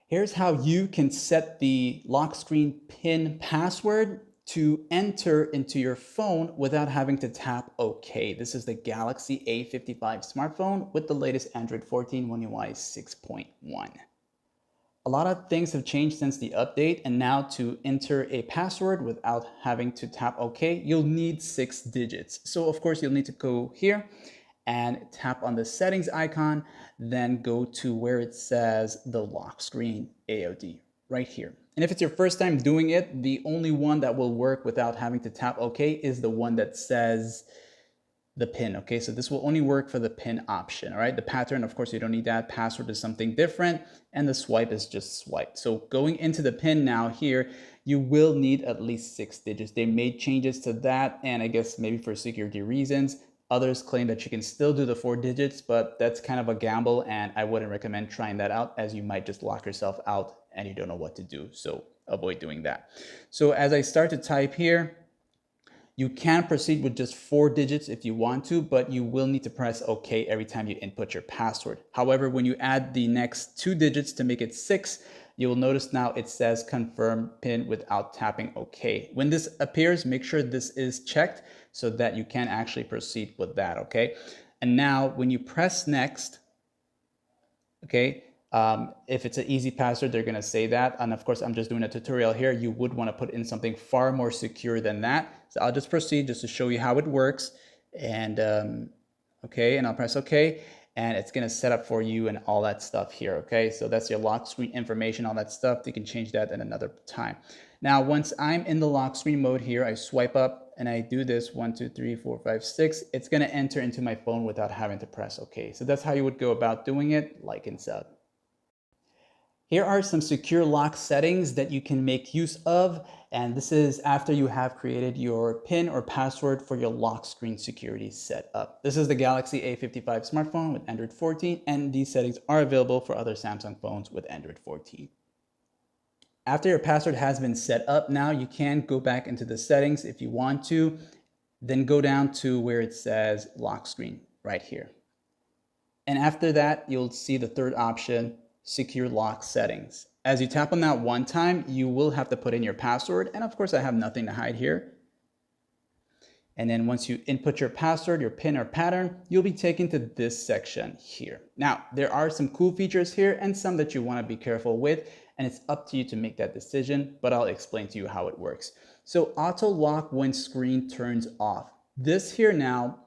Here's how you can set the lock screen PIN password to enter into your phone without having to tap OK. This is the Galaxy A55 smartphone with the latest Android 14 One UI 6.1. A lot of things have changed since the update, and now to enter a password without having to tap OK, you'll need 6 digits. So of course you'll need to go here and tap on the settings icon, then go to where it says the lock screen AOD right here. And if it's your first time doing it, the only one that will work without having to tap OK is the one that says the PIN, okay? So this will only work for the PIN option, all right? The pattern, of course, you don't need that. Password is something different, and the swipe is just swipe. So going into the PIN now here, you will need at least 6 digits. They made changes to that, and I guess maybe for security reasons. Others claim that you can still do the 4 digits, but that's kind of a gamble, and I wouldn't recommend trying that out, as you might just lock yourself out and you don't know what to do. So avoid doing that. So as I start to type here, you can proceed with just 4 digits if you want to, but you will need to press OK every time you input your password. However, when you add the next 2 digits to make it 6, you will notice now it says confirm PIN without tapping OK. When this appears, make sure this is checked so that you can actually proceed with that, okay? And now when you press next, okay, if it's an easy password, they're gonna say that. And of course, I'm just doing a tutorial here. You would wanna put in something far more secure than that. So I'll just proceed just to show you how it works. And okay, and I'll press okay. And it's gonna set up for you and all that stuff here, okay? So that's your lock screen information, all that stuff. You can change that at another time. Now, once I'm in the lock screen mode here, I swipe up and I do this 1, 2, 3, 4, 5, 6. It's gonna enter into my phone without having to press okay. So that's how you would go about doing it, like and sub. Here are some secure lock settings that you can make use of, and this is after you have created your PIN or password for your lock screen security setup. This is the Galaxy A55 smartphone with Android 14, and these settings are available for other Samsung phones with Android 14. After your password has been set up, now you can go back into the settings if you want to, then go down to where it says lock screen right here. And after that, you'll see the third option, secure lock settings. As you tap on that one time, you will have to put in your password. And of course, I have nothing to hide here. And then once you input your password, your PIN or pattern, you'll be taken to this section here. Now, there are some cool features here and some that you want to be careful with, and it's up to you to make that decision, but I'll explain to you how it works. So auto lock when screen turns off. This here now,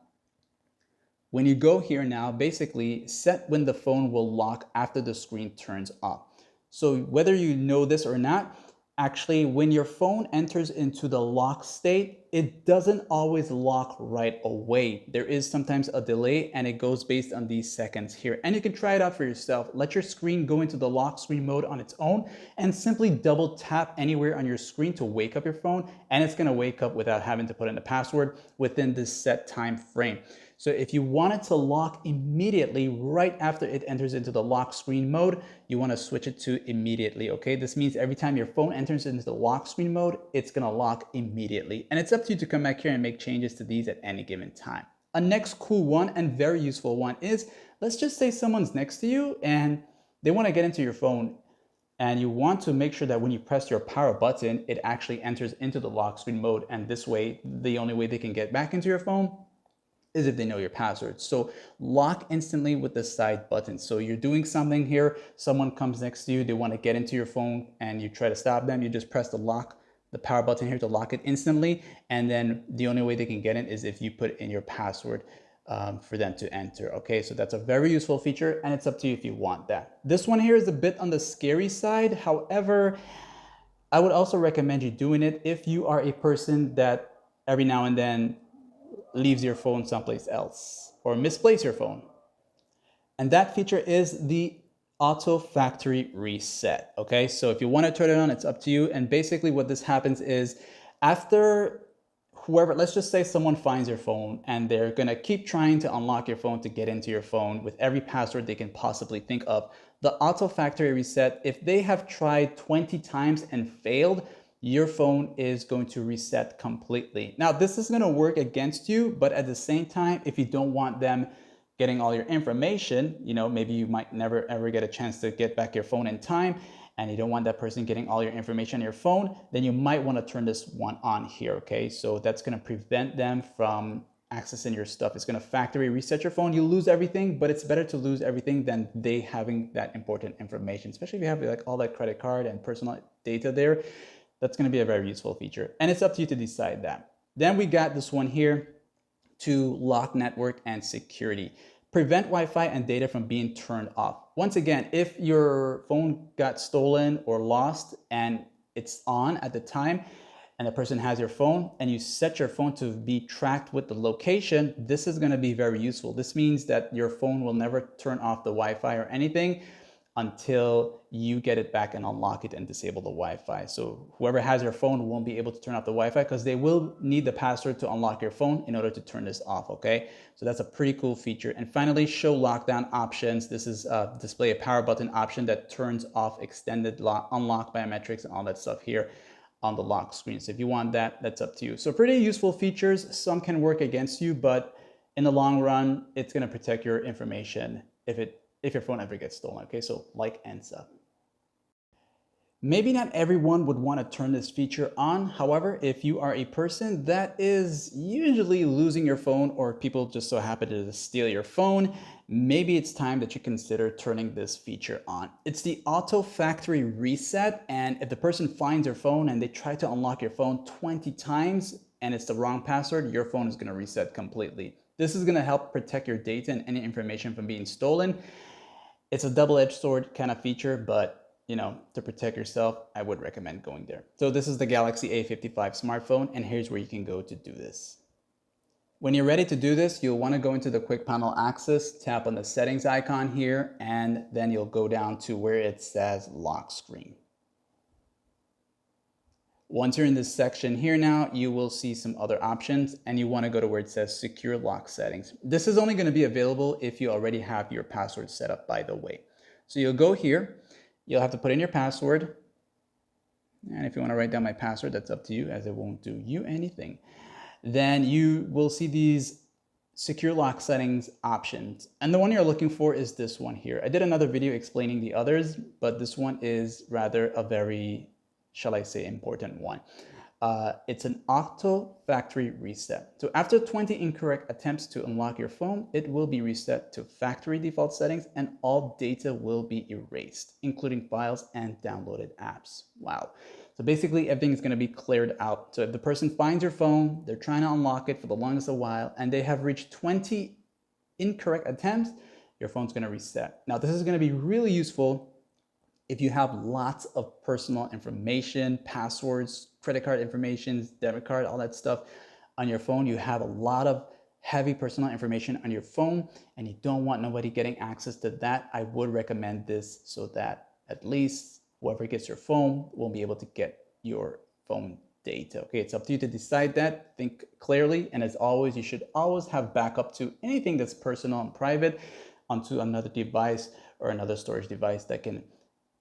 when you go here now, basically set when the phone will lock after the screen turns off. So whether you know this or not, actually when your phone enters into the lock state, it doesn't always lock right away. There is sometimes a delay, and it goes based on these seconds here. And you can try it out for yourself. Let your screen go into the lock screen mode on its own and simply double tap anywhere on your screen to wake up your phone, and it's gonna wake up without having to put in a password within this set time frame. So if you want it to lock immediately right after it enters into the lock screen mode, you want to switch it to immediately, okay? This means every time your phone enters into the lock screen mode, it's going to lock immediately. And it's up to you to come back here and make changes to these at any given time. A next cool one and very useful one is, let's just say someone's next to you and they want to get into your phone. And you want to make sure that when you press your power button, it actually enters into the lock screen mode. And this way, the only way they can get back into your phone is if they know your password. So lock instantly with the side button. So you're doing something here, someone comes next to you, they want to get into your phone and you try to stop them, you just press the power button here to lock it instantly. And then the only way they can get in is if you put in your password for them to enter. Okay, so that's a very useful feature and it's up to you if you want that. This one here is a bit on the scary side. However, I would also recommend you doing it if you are a person that every now and then leaves your phone someplace else or misplace your phone. And that feature is the auto factory reset. Okay, so if you want to turn it on, it's up to you. And basically what this happens is after whoever, let's just say someone finds your phone and they're gonna keep trying to unlock your phone to get into your phone with every password they can possibly think of. The auto factory reset, if they have tried 20 times and failed, your phone is going to reset completely. Now, this is gonna work against you, but at the same time, if you don't want them getting all your information, maybe you might never ever get a chance to get back your phone in time, and you don't want that person getting all your information on your phone, then you might want to turn this one on here, okay? So that's going to prevent them from accessing your stuff. It's going to factory reset your phone. You lose everything, but it's better to lose everything than they having that important information, especially if you have like all that credit card and personal data there. That's going to be a very useful feature, and it's up to you to decide that. Then we got this one here to lock network and security. Prevent Wi-Fi and data from being turned off. Once again, if your phone got stolen or lost and it's on at the time and the person has your phone and you set your phone to be tracked with the location, this is going to be very useful. This means that your phone will never turn off the Wi-Fi or anything until you get it back and unlock it and disable the Wi-Fi. So whoever has your phone won't be able to turn off the Wi-Fi because they will need the password to unlock your phone in order to turn this off, okay? So that's a pretty cool feature. And finally, show lockdown options. This is display a power button option that turns off extended unlock biometrics and all that stuff here on the lock screen. So if you want that, that's up to you. So pretty useful features. Some can work against you, but in the long run, it's gonna protect your information if your phone ever gets stolen, okay? So like and sub. Maybe not everyone would want to turn this feature on. However, if you are a person that is usually losing your phone or people just so happen to steal your phone, maybe it's time that you consider turning this feature on. It's the auto factory reset, and if the person finds your phone and they try to unlock your phone 20 times and it's the wrong password, your phone is going to reset completely. This is going to help protect your data and any information from being stolen. It's a double-edged sword kind of feature, but to protect yourself, I would recommend going there. So this is the Galaxy A55 smartphone, and here's where you can go to do this. When you're ready to do this, you'll want to go into the quick panel access, tap on the settings icon here, and then you'll go down to where it says lock screen. Once you're in this section here now, you will see some other options, and you want to go to where it says secure lock settings. This is only going to be available if you already have your password set up, by the way. So you'll go here, you'll have to put in your password. And if you want to write down my password, that's up to you, as it won't do you anything. Then you will see these secure lock settings options. And the one you're looking for is this one here. I did another video explaining the others, but this one is rather a very, shall I say, important one. It's an auto factory reset. So after 20 incorrect attempts to unlock your phone, it will be reset to factory default settings and all data will be erased, including files and downloaded apps. Wow. So basically everything is going to be cleared out. So if the person finds your phone, they're trying to unlock it for the longest while, and they have reached 20 incorrect attempts, your phone's going to reset. Now this is going to be really useful if you have lots of personal information, passwords, credit card information, debit card, all that stuff on your phone. You have a lot of heavy personal information on your phone and you don't want nobody getting access to that. I would recommend this so that at least whoever gets your phone won't be able to get your phone data. Okay, it's up to you to decide that. Think clearly, and as always, you should always have backup to anything that's personal and private onto another device or another storage device that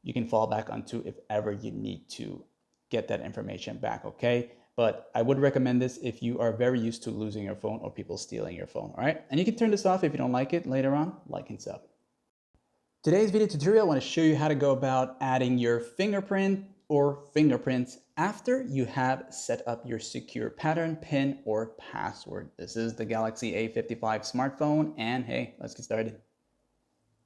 you can fall back onto if ever you need to get that information back, okay? But I would recommend this if you are very used to losing your phone or people stealing your phone, all right? And you can turn this off if you don't like it later on, like and sub. Today's video tutorial, I want to show you how to go about adding your fingerprint or fingerprints after you have set up your secure pattern, PIN, or password. This is the Galaxy A55 smartphone, and hey, let's get started.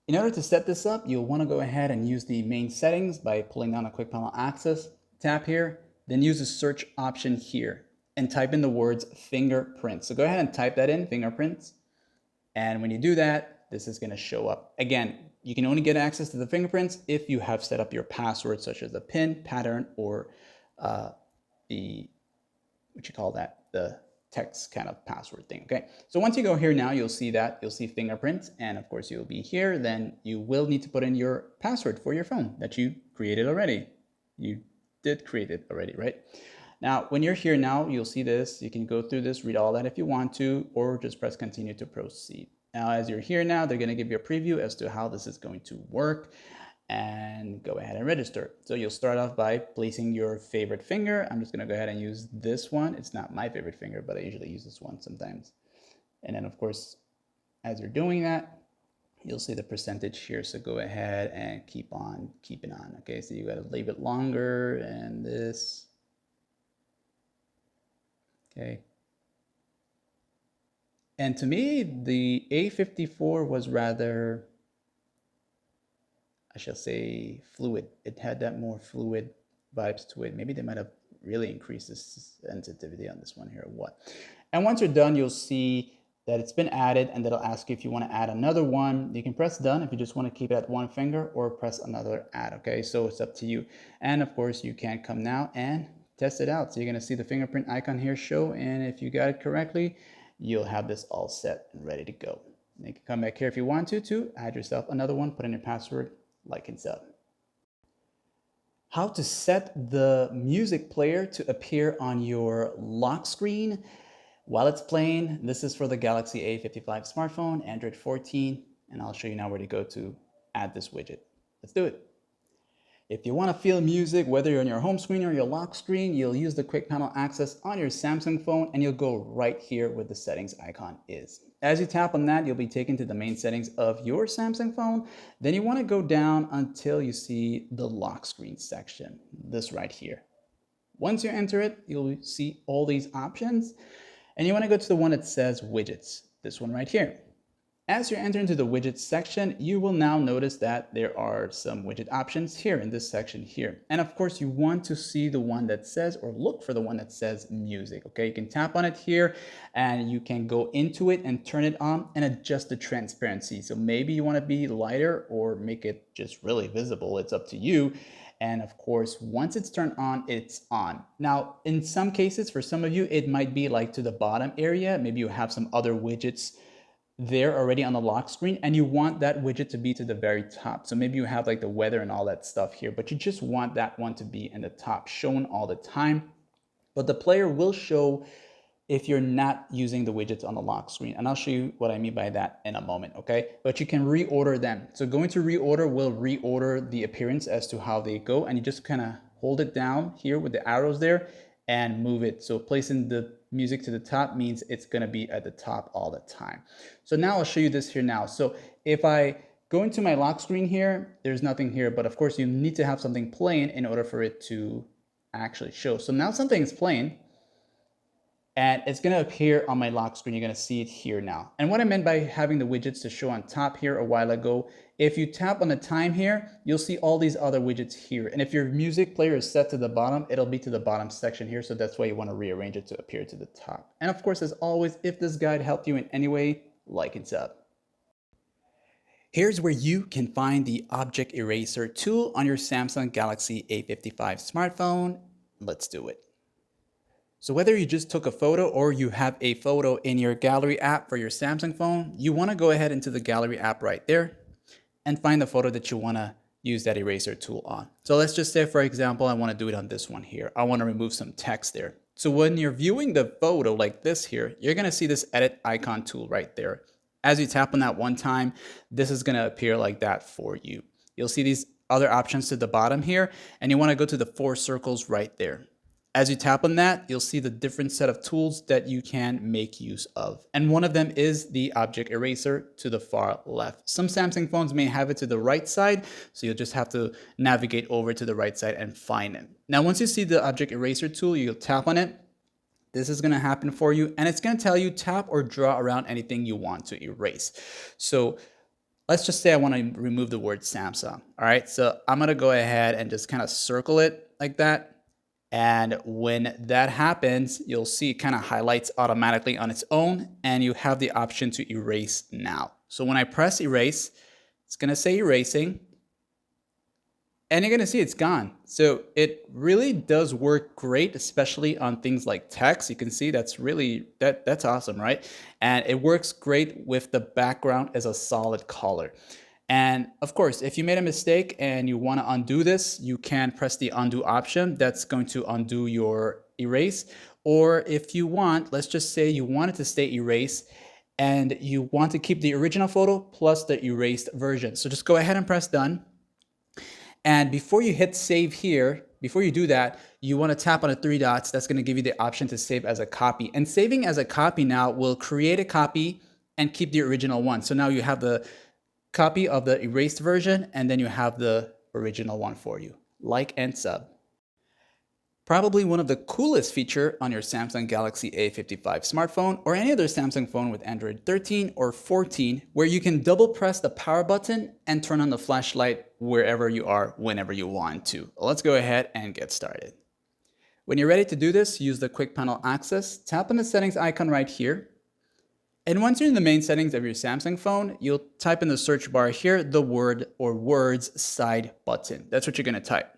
In order to set this up, you'll want to go ahead and use the main settings by pulling down a quick panel access, tap here, then use the search option here, and type in the words fingerprints. So go ahead and type that in, fingerprints. And when you do that, this is going to show up. Again, you can only get access to the fingerprints if you have set up your password, such as the PIN, pattern, or the text kind of password thing. Okay. So once you go here now, you'll see fingerprints, and of course you'll be here. Then you will need to put in your password for your phone that you created already. You did create it already, right? Now, when you're here now, you'll see this. You can go through this, read all that if you want to, or just press continue to proceed. Now, as you're here now, they're going to give you a preview as to how this is going to work, and go ahead and register. So you'll start off by placing your favorite finger. I'm just going to go ahead and use this one. It's not my favorite finger, but I usually use this one sometimes. And then, of course, as you're doing that, you'll see the percentage here. So go ahead and keep on keeping on. Okay, so you got to leave it longer, and this. Okay. And to me, the A54 was rather, I shall say, fluid. It had that more fluid vibes to it. Maybe they might have really increased the sensitivity on this one here or what. And once you're done, you'll see that it's been added, and that'll ask you if you want to add another one. You can press done if you just want to keep it at one finger, or press another add. Okay, so it's up to you. And of course, you can come now and test it out. So you're going to see the fingerprint icon here show, and if you got it correctly, you'll have this all set and ready to go. And you can come back here if you want to add yourself another one, put in your password, like and sub. How to set the music player to appear on your lock screen while it's playing. This is for the Galaxy A55 smartphone, Android 14, and I'll show you now where to go to add this widget. Let's do it. If you want to feel music, whether you're on your home screen or your lock screen, you'll use the quick panel access on your Samsung phone, and you'll go right here where the settings icon is. As you tap on that, you'll be taken to the main settings of your Samsung phone. Then you want to go down until you see the lock screen section, this right here. Once you enter it, you'll see all these options, and you want to go to the one that says widgets, this one right here. As you enter into the widgets section, you will now notice that there are some widget options here in this section here. And of course, you want to see the one that says, or look for the one that says music. Okay, you can tap on it here, and you can go into it and turn it on and adjust the transparency. So maybe you want to be lighter or make it just really visible. It's up to you. And of course, once it's turned on, it's on. Now, in some cases, for some of you, it might be like to the bottom area. Maybe you have some other widgets there already on the lock screen, and you want that widget to be to the very top. So maybe you have like the weather and all that stuff here, but you just want that one to be in the top, shown all the time. But the player will show if you're not using the widgets on the lock screen. And I'll show you what I mean by that in a moment, okay? But you can reorder them. So going to reorder will reorder the appearance as to how they go, and you just kind of hold it down here with the arrows there and move it. So placing the music to the top means it's going to be at the top all the time. So now I'll show you this here now. So if I go into my lock screen here, there's nothing here, but of course you need to have something playing in order for it to actually show. So now something's playing, and it's going to appear on my lock screen. You're going to see it here now. And what I meant by having the widgets to show on top here a while ago, if you tap on the time here, you'll see all these other widgets here. And if your music player is set to the bottom, it'll be to the bottom section here. So that's why you want to rearrange it to appear to the top. And of course, as always, if this guide helped you in any way, like and sub. Here's where you can find the object eraser tool on your Samsung Galaxy A55 smartphone. Let's do it. So whether you just took a photo or you have a photo in your gallery app for your Samsung phone, you want to go ahead into the gallery app right there and find the photo that you want to use that eraser tool on. So let's just say, for example, I want to do it on this one here. I want to remove some text there. So when you're viewing the photo like this here, you're going to see this edit icon tool right there. As you tap on that one time, this is going to appear like that for you. You'll see these other options to the bottom here, and you want to go to the 4 circles right there. As you tap on that, you'll see the different set of tools that you can make use of. And one of them is the object eraser to the far left. Some Samsung phones may have it to the right side, so you'll just have to navigate over to the right side and find it. Now, once you see the object eraser tool, you'll tap on it. This is going to happen for you, and it's going to tell you tap or draw around anything you want to erase. So let's just say I want to remove the word Samsung. All right, so I'm going to go ahead and just kind of circle it like that. And when that happens, you'll see it kind of highlights automatically on its own, and you have the option to erase now. So when I press erase, it's going to say erasing, and you're going to see it's gone. So it really does work great, especially on things like text. You can see that's really, that's awesome, right? And it works great with the background as a solid color. And of course, if you made a mistake and you want to undo this, you can press the undo option. That's going to undo your erase. Or if you want, let's just say you want it to stay erased and you want to keep the original photo plus the erased version. So just go ahead and press done. And before you hit save here, before you do that, you want to tap on the three dots. That's going to give you the option to save as a copy. And saving as a copy now will create a copy and keep the original one. So now you have the copy of the erased version, and then you have the original one for you. Like and sub. Probably one of the coolest feature on your Samsung Galaxy A55 smartphone or any other Samsung phone with Android 13 or 14, where you can double press the power button and turn on the flashlight wherever you are, whenever you want to. Let's go ahead and get started. When you're ready to do this, use the quick panel access, tap on the settings icon right here. And once you're in the main settings of your Samsung phone, you'll type in the search bar here, the word or words side button. That's what you're going to type.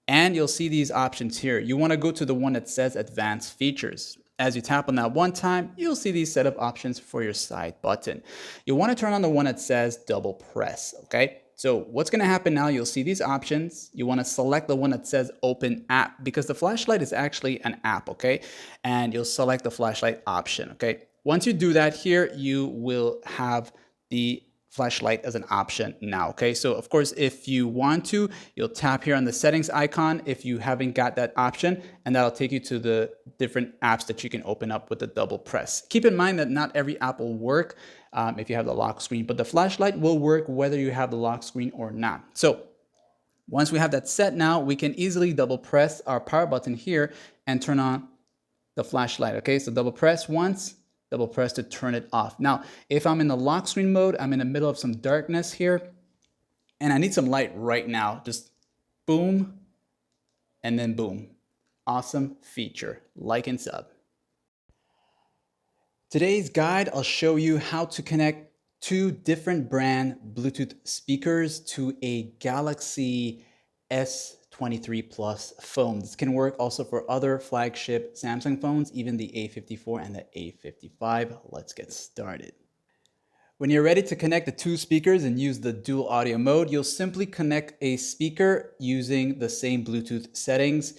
And you'll see these options here. You want to go to the one that says advanced features. As you tap on that one time, you'll see these set of options for your side button. You'll want to turn on the one that says double press. Okay. So what's going to happen now, you'll see these options. You want to select the one that says open app because the flashlight is actually an app. Okay. And you'll select the flashlight option. Okay. Once you do that here, you will have the flashlight as an option now, okay? So of course, if you want to, you'll tap here on the settings icon if you haven't got that option, and that'll take you to the different apps that you can open up with the double press. Keep in mind that not every app will work if you have the lock screen, but the flashlight will work whether you have the lock screen or not. So once we have that set now, we can easily double press our power button here and turn on the flashlight, okay? So double press once, double press to turn it off. Now, if I'm in the lock screen mode, I'm in the middle of some darkness here, and I need some light right now. Just boom, and then boom. Awesome feature. Like and sub. Today's guide, I'll show you how to connect two different brand Bluetooth speakers to a Galaxy S23 Plus phone. This can work also for other flagship Samsung phones, even the A54 and the A55. Let's get started. When you're ready to connect the two speakers and use the dual audio mode, you'll simply connect a speaker using the same Bluetooth settings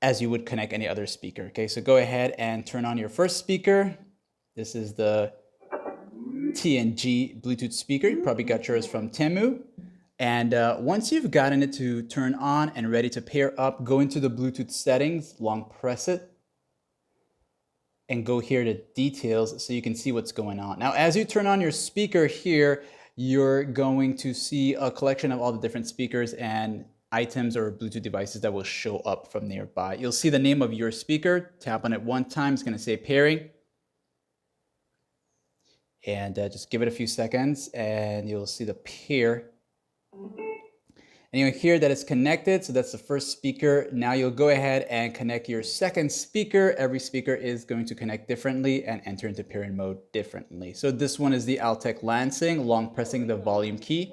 as you would connect any other speaker. Okay, so go ahead and turn on your first speaker. This is the TNG Bluetooth speaker. You probably got yours from Temu. And once you've gotten it to turn on and ready to pair up, go into the Bluetooth settings, long press it, and go here to details so you can see what's going on. Now, as you turn on your speaker here, you're going to see a collection of all the different speakers and items or Bluetooth devices that will show up from nearby. You'll see the name of your speaker. Tap on it one time. It's going to say pairing. And just give it a few seconds and you'll see the pair. And you'll hear that it's connected. So that's the first speaker. Now you'll go ahead and connect your second speaker. Every speaker is going to connect differently and enter into pairing mode differently. So this one is the Altec Lansing, long pressing the volume key.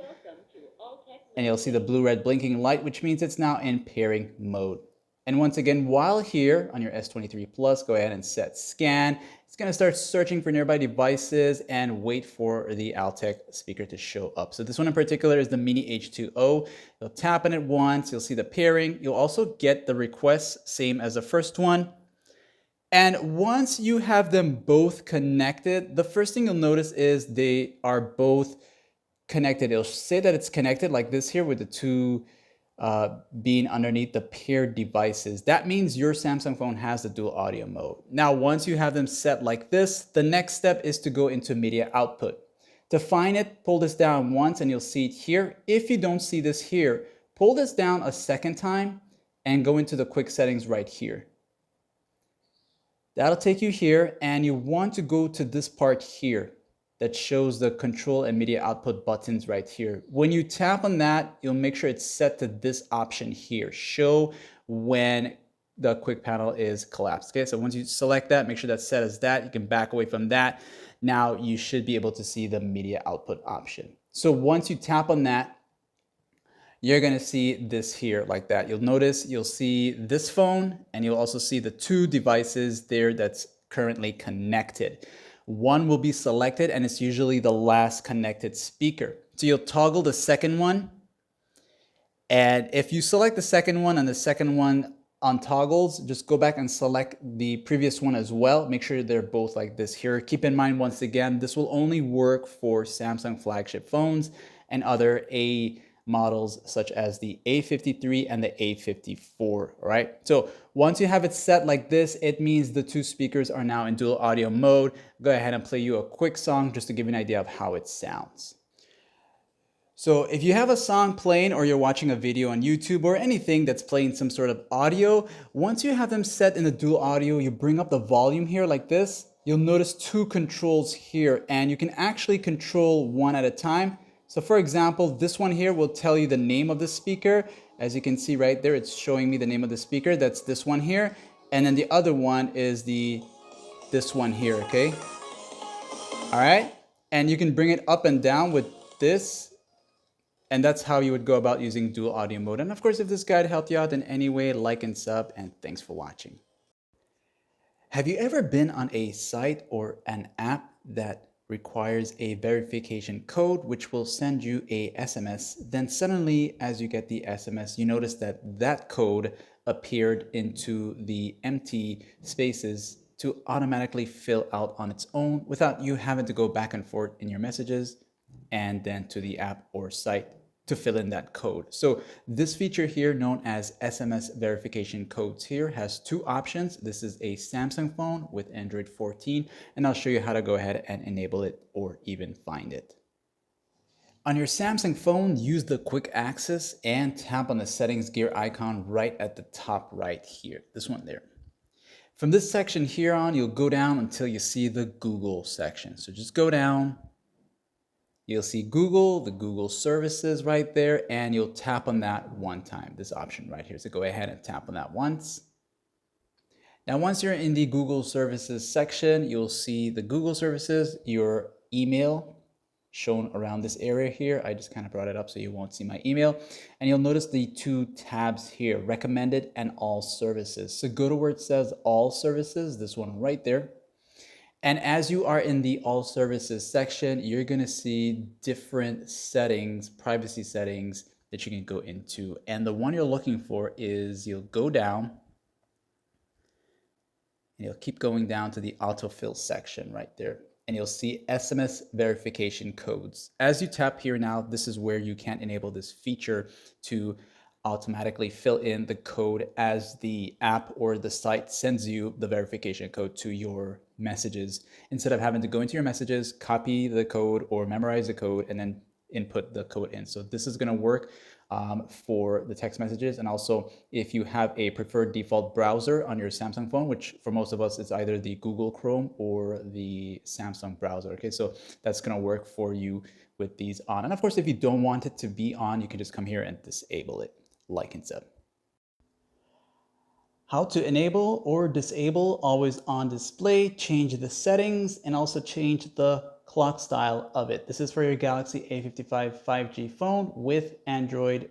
And you'll see the blue-red blinking light, which means it's now in pairing mode. And once again, while here on your S23 Plus, go ahead and set scan. It's going to start searching for nearby devices and wait for the Altec speaker to show up. So this one in particular is the Mini H2O. You'll tap on it once, you'll see the pairing. You'll also get the request, same as the first one. And once you have them both connected, the first thing you'll notice is they are both connected. It'll say that it's connected like this here with the two being underneath the paired devices. That means your Samsung phone has the dual audio mode. Now, once you have them set like this, the next step is to go into media output. To find it, pull this down once and you'll see it here. If you don't see this here, pull this down a second time and go into the quick settings right here. That'll take you here, and you want to go to this part here that shows the control and media output buttons right here. When you tap on that, you'll make sure it's set to this option here, show when the quick panel is collapsed. Okay, so once you select that, make sure that's set as that. You can back away from that. Now you should be able to see the media output option. So once you tap on that, you're gonna see this here like that. You'll notice you'll see this phone, and you'll also see the two devices there that's currently connected. One will be selected, and it's usually the last connected speaker. So you'll toggle the second one, and if you select the second one and the second one untoggles, just go back and select the previous one as well. Make sure they're both like this here. Keep in mind, once again, this will only work for Samsung flagship phones and other A models such as the A53 and the A54, right? So once you have it set like this, it means the two speakers are now in dual audio mode. Go ahead and play you a quick song just to give you an idea of how it sounds. So if you have a song playing, or you're watching a video on YouTube or anything that's playing some sort of audio, once you have them set in the dual audio, you bring up the volume here like this. You'll notice two controls here, and you can actually control one at a time. So for example, this one here will tell you the name of the speaker. As you can see right there, it's showing me the name of the speaker. That's this one here. And then the other one is this one here, okay? All right. And you can bring it up and down with this. And that's how you would go about using dual audio mode. And of course, if this guide helped you out in any way, like and sub, and thanks for watching. Have you ever been on a site or an app that requires a verification code, which will send you a SMS? Then suddenly, as you get the SMS, you notice that that code appeared into the empty spaces to automatically fill out on its own without you having to go back and forth in your messages and then to the app or site to fill in that code. So this feature here, known as SMS verification codes here, has two options. This is a Samsung phone with Android 14, and I'll show you how to go ahead and enable it or even find it. On your Samsung phone, use the quick access and tap on the settings gear icon right at the top right here, this one there. From this section here on, you'll go down until you see the Google section. So just go down. You'll see Google, the Google services right there, and you'll tap on that one time, this option right here. So go ahead and tap on that once. Now, once you're in the Google services section, you'll see the Google services, your email shown around this area here. I just kind of brought it up so you won't see my email. And you'll notice the two tabs here, recommended and all services. So go to where it says all services, this one right there. And as you are in the all services section, you're going to see different settings, privacy settings that you can go into. And the one you're looking for is, you'll go down and you'll keep going down to the autofill section right there. And you'll see SMS verification codes. As you tap here now, this is where you can enable this feature to automatically fill in the code as the app or the site sends you the verification code to your messages, instead of having to go into your messages, copy the code or memorize the code, and then input the code in. So this is going to work for the text messages. And also, if you have a preferred default browser on your Samsung phone, which for most of us is either the Google Chrome or the Samsung browser. Okay, so that's going to work for you with these on. And of course, if you don't want it to be on, you can just come here and disable it, like and sub. How to enable or disable always on display, change the settings, and also change the clock style of it. This is for your Galaxy A55 5G phone with Android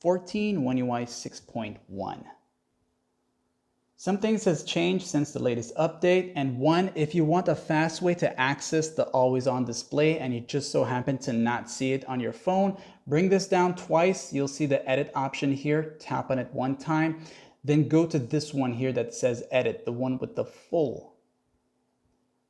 14 One UI 6.1. Some things has changed since the latest update, and one, if you want a fast way to access the always on display and you just so happen to not see it on your phone, bring this down twice. You'll see the edit option here, tap on it one time, then go to this one here that says edit, the one with the full.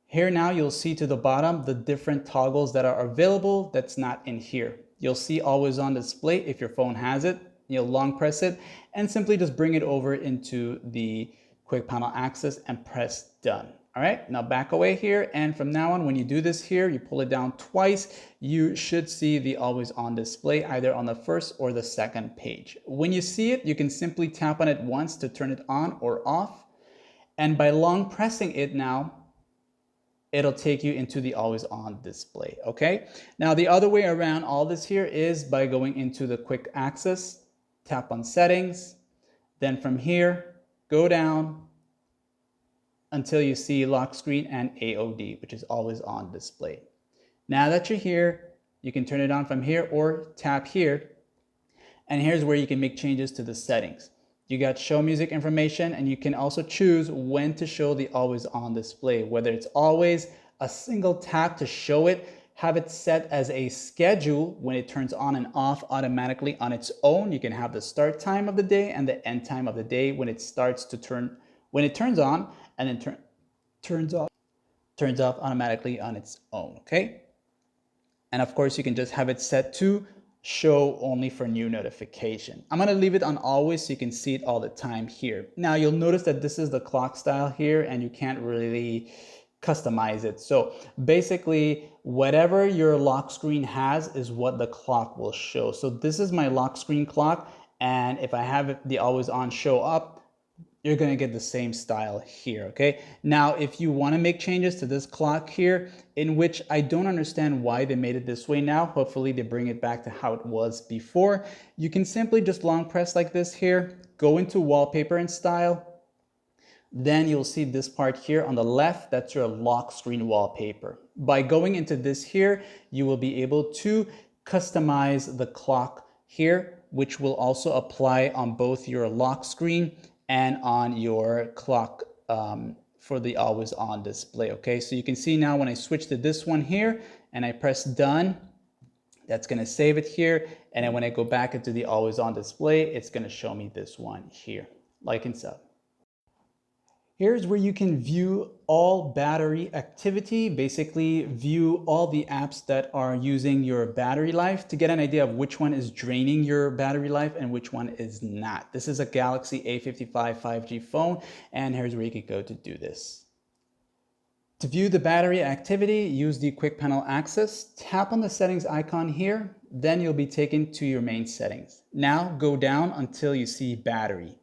Here now you'll see to the bottom the different toggles that are available that's not in here. You'll see always on display if your phone has it. long press it, and simply just bring it over into the quick panel access and press done. All right, now back away here, and from now on, when you do this here, you pull it down twice, you should see the always on display either on the first or the second page. When you see it, you can simply tap on it once to turn it on or off, and by long pressing it now, it'll take you into the always on display, okay? Now the other way around all this here is by going into the quick access, tap on settings, then from here, go down until you see lock screen and AOD, which is always on display. Now that you're here, you can turn it on from here or tap here, and here's where you can make changes to the settings. You got show music information, and you can also choose when to show the always on display, whether it's always a single tap to show it, have it set as a schedule when it turns on and off automatically on its own. You can have the start time of the day and the end time of the day when it starts to turn, when it turns on and then turns off automatically on its own, okay? And of course, you can just have it set to show only for new notification. I'm gonna leave it on always so you can see it all the time here. Now you'll notice that this is the clock style here and you can't really customize it. So basically whatever your lock screen has is what the clock will show. So this is my lock screen clock, and if I have the always on show up, you're going to get the same style here, okay? Now, if you want to make changes to this clock here, in which I don't understand why they made it this way now, hopefully they bring it back to how it was before, you can simply just long press like this here, go into wallpaper and style, then you'll see this part here on the left, that's your lock screen wallpaper. By going into this here, you will be able to customize the clock here, which will also apply on both your lock screen and on your clock for the always on display, okay? So you can see now when I switch to this one here and I press done, that's gonna save it here. And then when I go back into the always on display, it's gonna show me this one here, like and sub. Here's where you can view all battery activity, basically view all the apps that are using your battery life to get an idea of which one is draining your battery life and which one is not. This is a Galaxy A55 5G phone, and here's where you can go to do this. To view the battery activity, use the quick panel access, tap on the settings icon here, then you'll be taken to your main settings. Now go down until you see battery.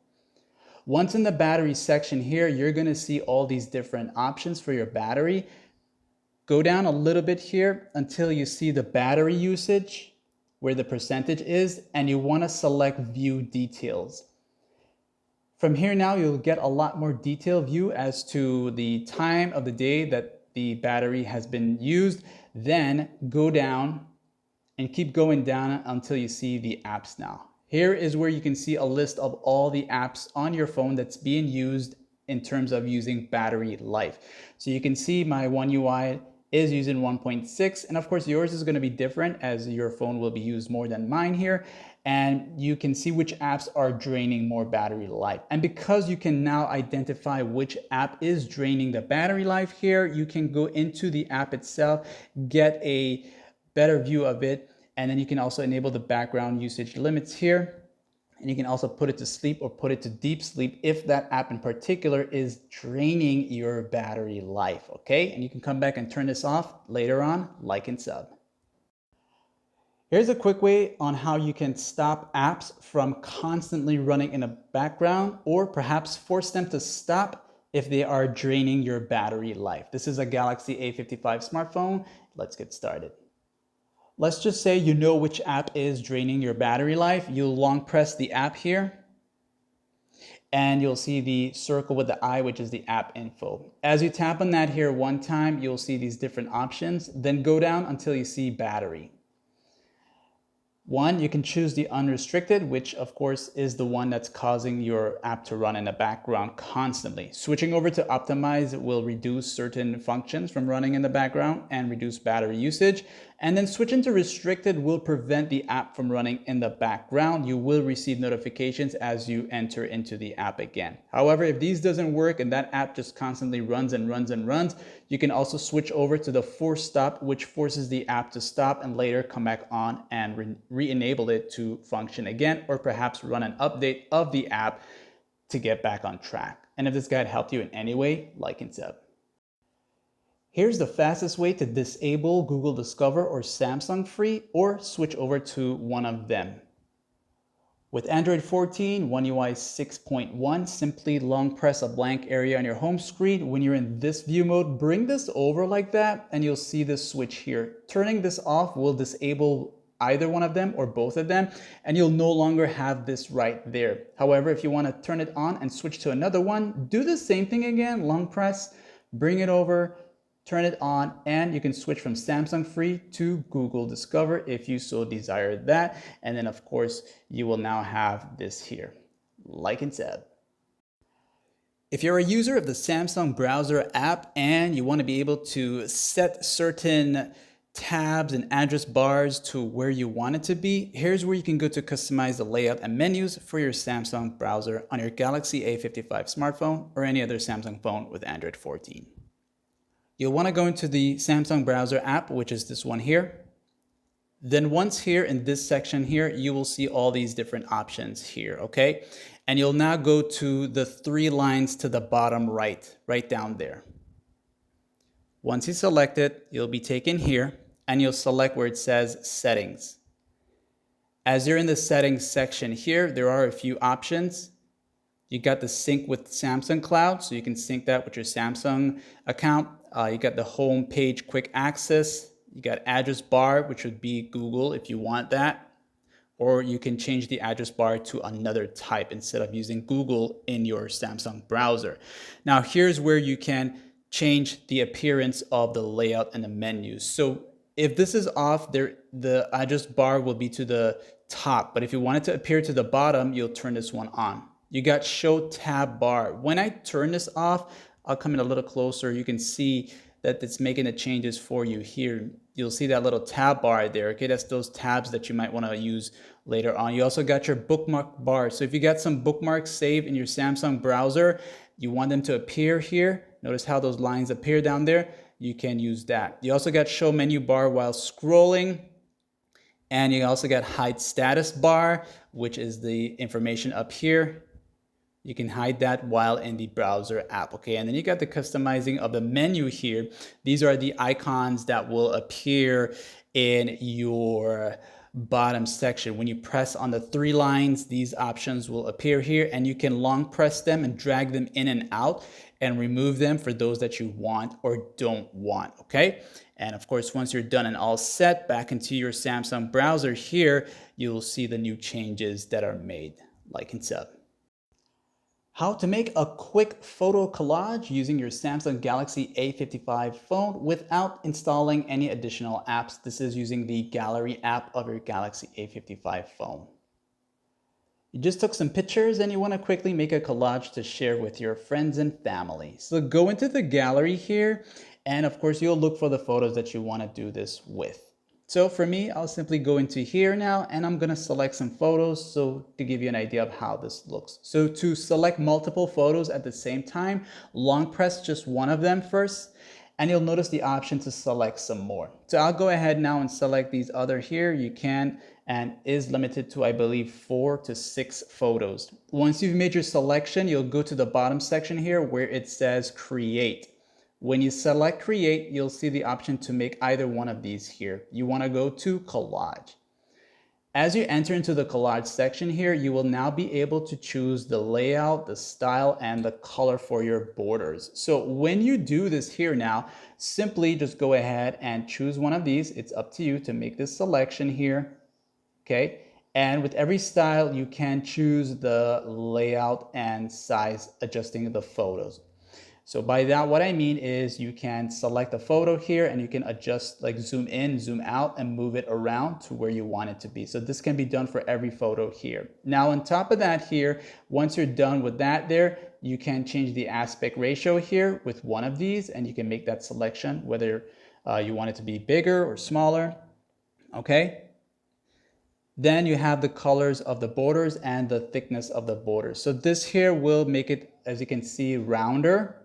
Once in the battery section here, you're going to see all these different options for your battery. Go down a little bit here until you see the battery usage, where the percentage is, and you want to select view details. From here now, you'll get a lot more detailed view as to the time of the day that the battery has been used. Then go down and keep going down until you see the apps now. Here is where you can see a list of all the apps on your phone that's being used in terms of using battery life. So you can see my One UI is using 1.6, and of course yours is going to be different as your phone will be used more than mine here, and you can see which apps are draining more battery life. And because you can now identify which app is draining the battery life here, you can go into the app itself, get a better view of it, and then you can also enable the background usage limits here. And you can also put it to sleep or put it to deep sleep if that app in particular is draining your battery life, okay? And you can come back and turn this off later on, like and sub. Here's a quick way on how you can stop apps from constantly running in the background, or perhaps force them to stop if they are draining your battery life. This is a Galaxy A55 smartphone. Let's get started. Let's just say you know which app is draining your battery life. You'll long press the app here, and you'll see the circle with the eye, which is the app info. As you tap on that here one time, you'll see these different options. Then go down until you see battery. One, you can choose the unrestricted, which of course is the one that's causing your app to run in the background constantly. Switching over to optimize will reduce certain functions from running in the background and reduce battery usage. And then switching to restricted will prevent the app from running in the background. You will receive notifications as you enter into the app again. However, if these doesn't work and that app just constantly runs and runs and runs, you can also switch over to the force stop, which forces the app to stop and later come back on and re-enable it to function again, or perhaps run an update of the app to get back on track. And if this guide helped you in any way, like and sub. Here's the fastest way to disable Google Discover or Samsung Free, or switch over to one of them. With Android 14, One UI 6.1, simply long press a blank area on your home screen. When you're in this view mode, bring this over like that and you'll see this switch here. Turning this off will disable either one of them or both of them, and you'll no longer have this right there. However, if you want to turn it on and switch to another one, do the same thing again, long press, bring it over, turn it on, and you can switch from Samsung Free to Google Discover if you so desire that. And then of course, you will now have this here, like and sub. If you're a user of the Samsung browser app and you want to be able to set certain tabs and address bars to where you want it to be, here's where you can go to customize the layout and menus for your Samsung browser on your Galaxy A55 smartphone or any other Samsung phone with Android 14. You'll want to go into the Samsung browser app, which is this one here. Then once here in this section here, you will see all these different options here, okay? And you'll now go to the 3 lines to the bottom right down there. Once you select it, you'll be taken here and you'll select where it says settings. As you're in the settings section here, there are a few options. You got the sync with Samsung Cloud, so you can sync that with your Samsung account. You got the home page quick access. You got address bar, which would be Google if you want that. Or you can change the address bar to another type instead of using Google in your Samsung browser. Now here's where you can change the appearance of the layout and the menus. So if this is off, the address bar will be to the top. But if you want it to appear to the bottom, you'll turn this one on. You got show tab bar. When I turn this off, I'll come in a little closer. You can see that it's making the changes for you here. You'll see that little tab bar there. Okay, that's those tabs that you might want to use later on. You also got your bookmark bar. So if you got some bookmarks saved in your Samsung browser, you want them to appear here. Notice how those lines appear down there. You can use that. You also got show menu bar while scrolling. And you also got hide status bar, which is the information up here. You can hide that while in the browser app, okay? And then you got the customizing of the menu here. These are the icons that will appear in your bottom section. When you press on the 3 lines, these options will appear here, and you can long press them and drag them in and out and remove them for those that you want or don't want, okay? And of course, once you're done and all set, back into your Samsung browser here, you'll see the new changes that are made, like and sub. How to make a quick photo collage using your Samsung Galaxy A55 phone without installing any additional apps. This is using the Gallery app of your Galaxy A55 phone. You just took some pictures and you want to quickly make a collage to share with your friends and family. So go into the gallery here, and of course you'll look for the photos that you want to do this with. So for me, I'll simply go into here now and I'm going to select some photos so to give you an idea of how this looks. So to select multiple photos at the same time, long press just one of them first and you'll notice the option to select some more. So I'll go ahead now and select these other here. You can and is limited to, I believe, 4 to 6 photos. Once you've made your selection, you'll go to the bottom section here where it says create. When you select create, you'll see the option to make either one of these here. You want to go to collage. As you enter into the collage section here, you will now be able to choose the layout, the style, and the color for your borders. So when you do this here now, simply just go ahead and choose one of these. It's up to you to make this selection here. Okay. And with every style, you can choose the layout and size, adjusting the photos. So by that, what I mean is you can select a photo here and you can adjust, like zoom in, zoom out, and move it around to where you want it to be. So this can be done for every photo here. Now on top of that here, once you're done with that there, you can change the aspect ratio here with one of these and you can make that selection, whether you want it to be bigger or smaller. okay? Then you have the colors of the borders and the thickness of the borders. So this here will make it, as you can see, rounder.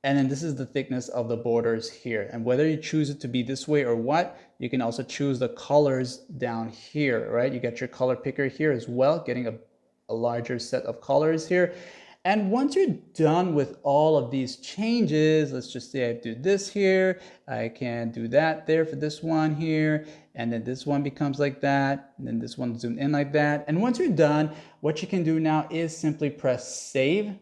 And then this is the thickness of the borders here. And whether you choose it to be this way or what, you can also choose the colors down here, right? You got your color picker here as well, getting a larger set of colors here. And once you're done with all of these changes, let's just say I do this here, I can do that there for this one here, and then this one becomes like that, and then this one zoom in like that. And once you're done, what you can do now is simply press save,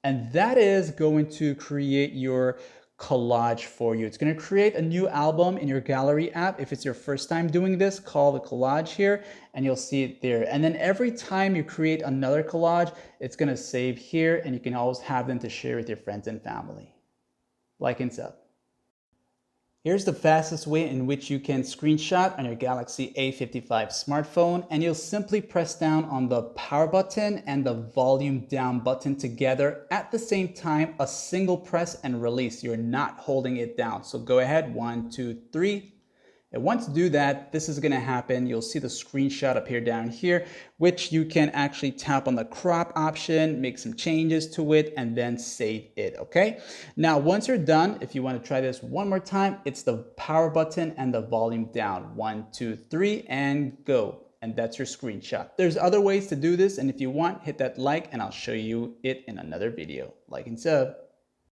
and that is going to create your collage for you. It's going to create a new album in your gallery app. If it's your first time doing this, call the collage here and you'll see it there. And then every time you create another collage, it's going to save here and you can always have them to share with your friends and family. Like and sub. Here's the fastest way in which you can screenshot on your Galaxy A55 smartphone, and you'll simply press down on the power button and the volume down button together at the same time, a single press and release. You're not holding it down. So go ahead, 1, 2, 3. And once you do that, this is going to happen. You'll see the screenshot appear down here, which you can actually tap on the crop option, make some changes to it, and then save it, okay? Now, once you're done, if you want to try this one more time, it's the power button and the volume down. 1, 2, 3, and go. And that's your screenshot. There's other ways to do this, and if you want, hit that like, and I'll show you it in another video. Like and sub.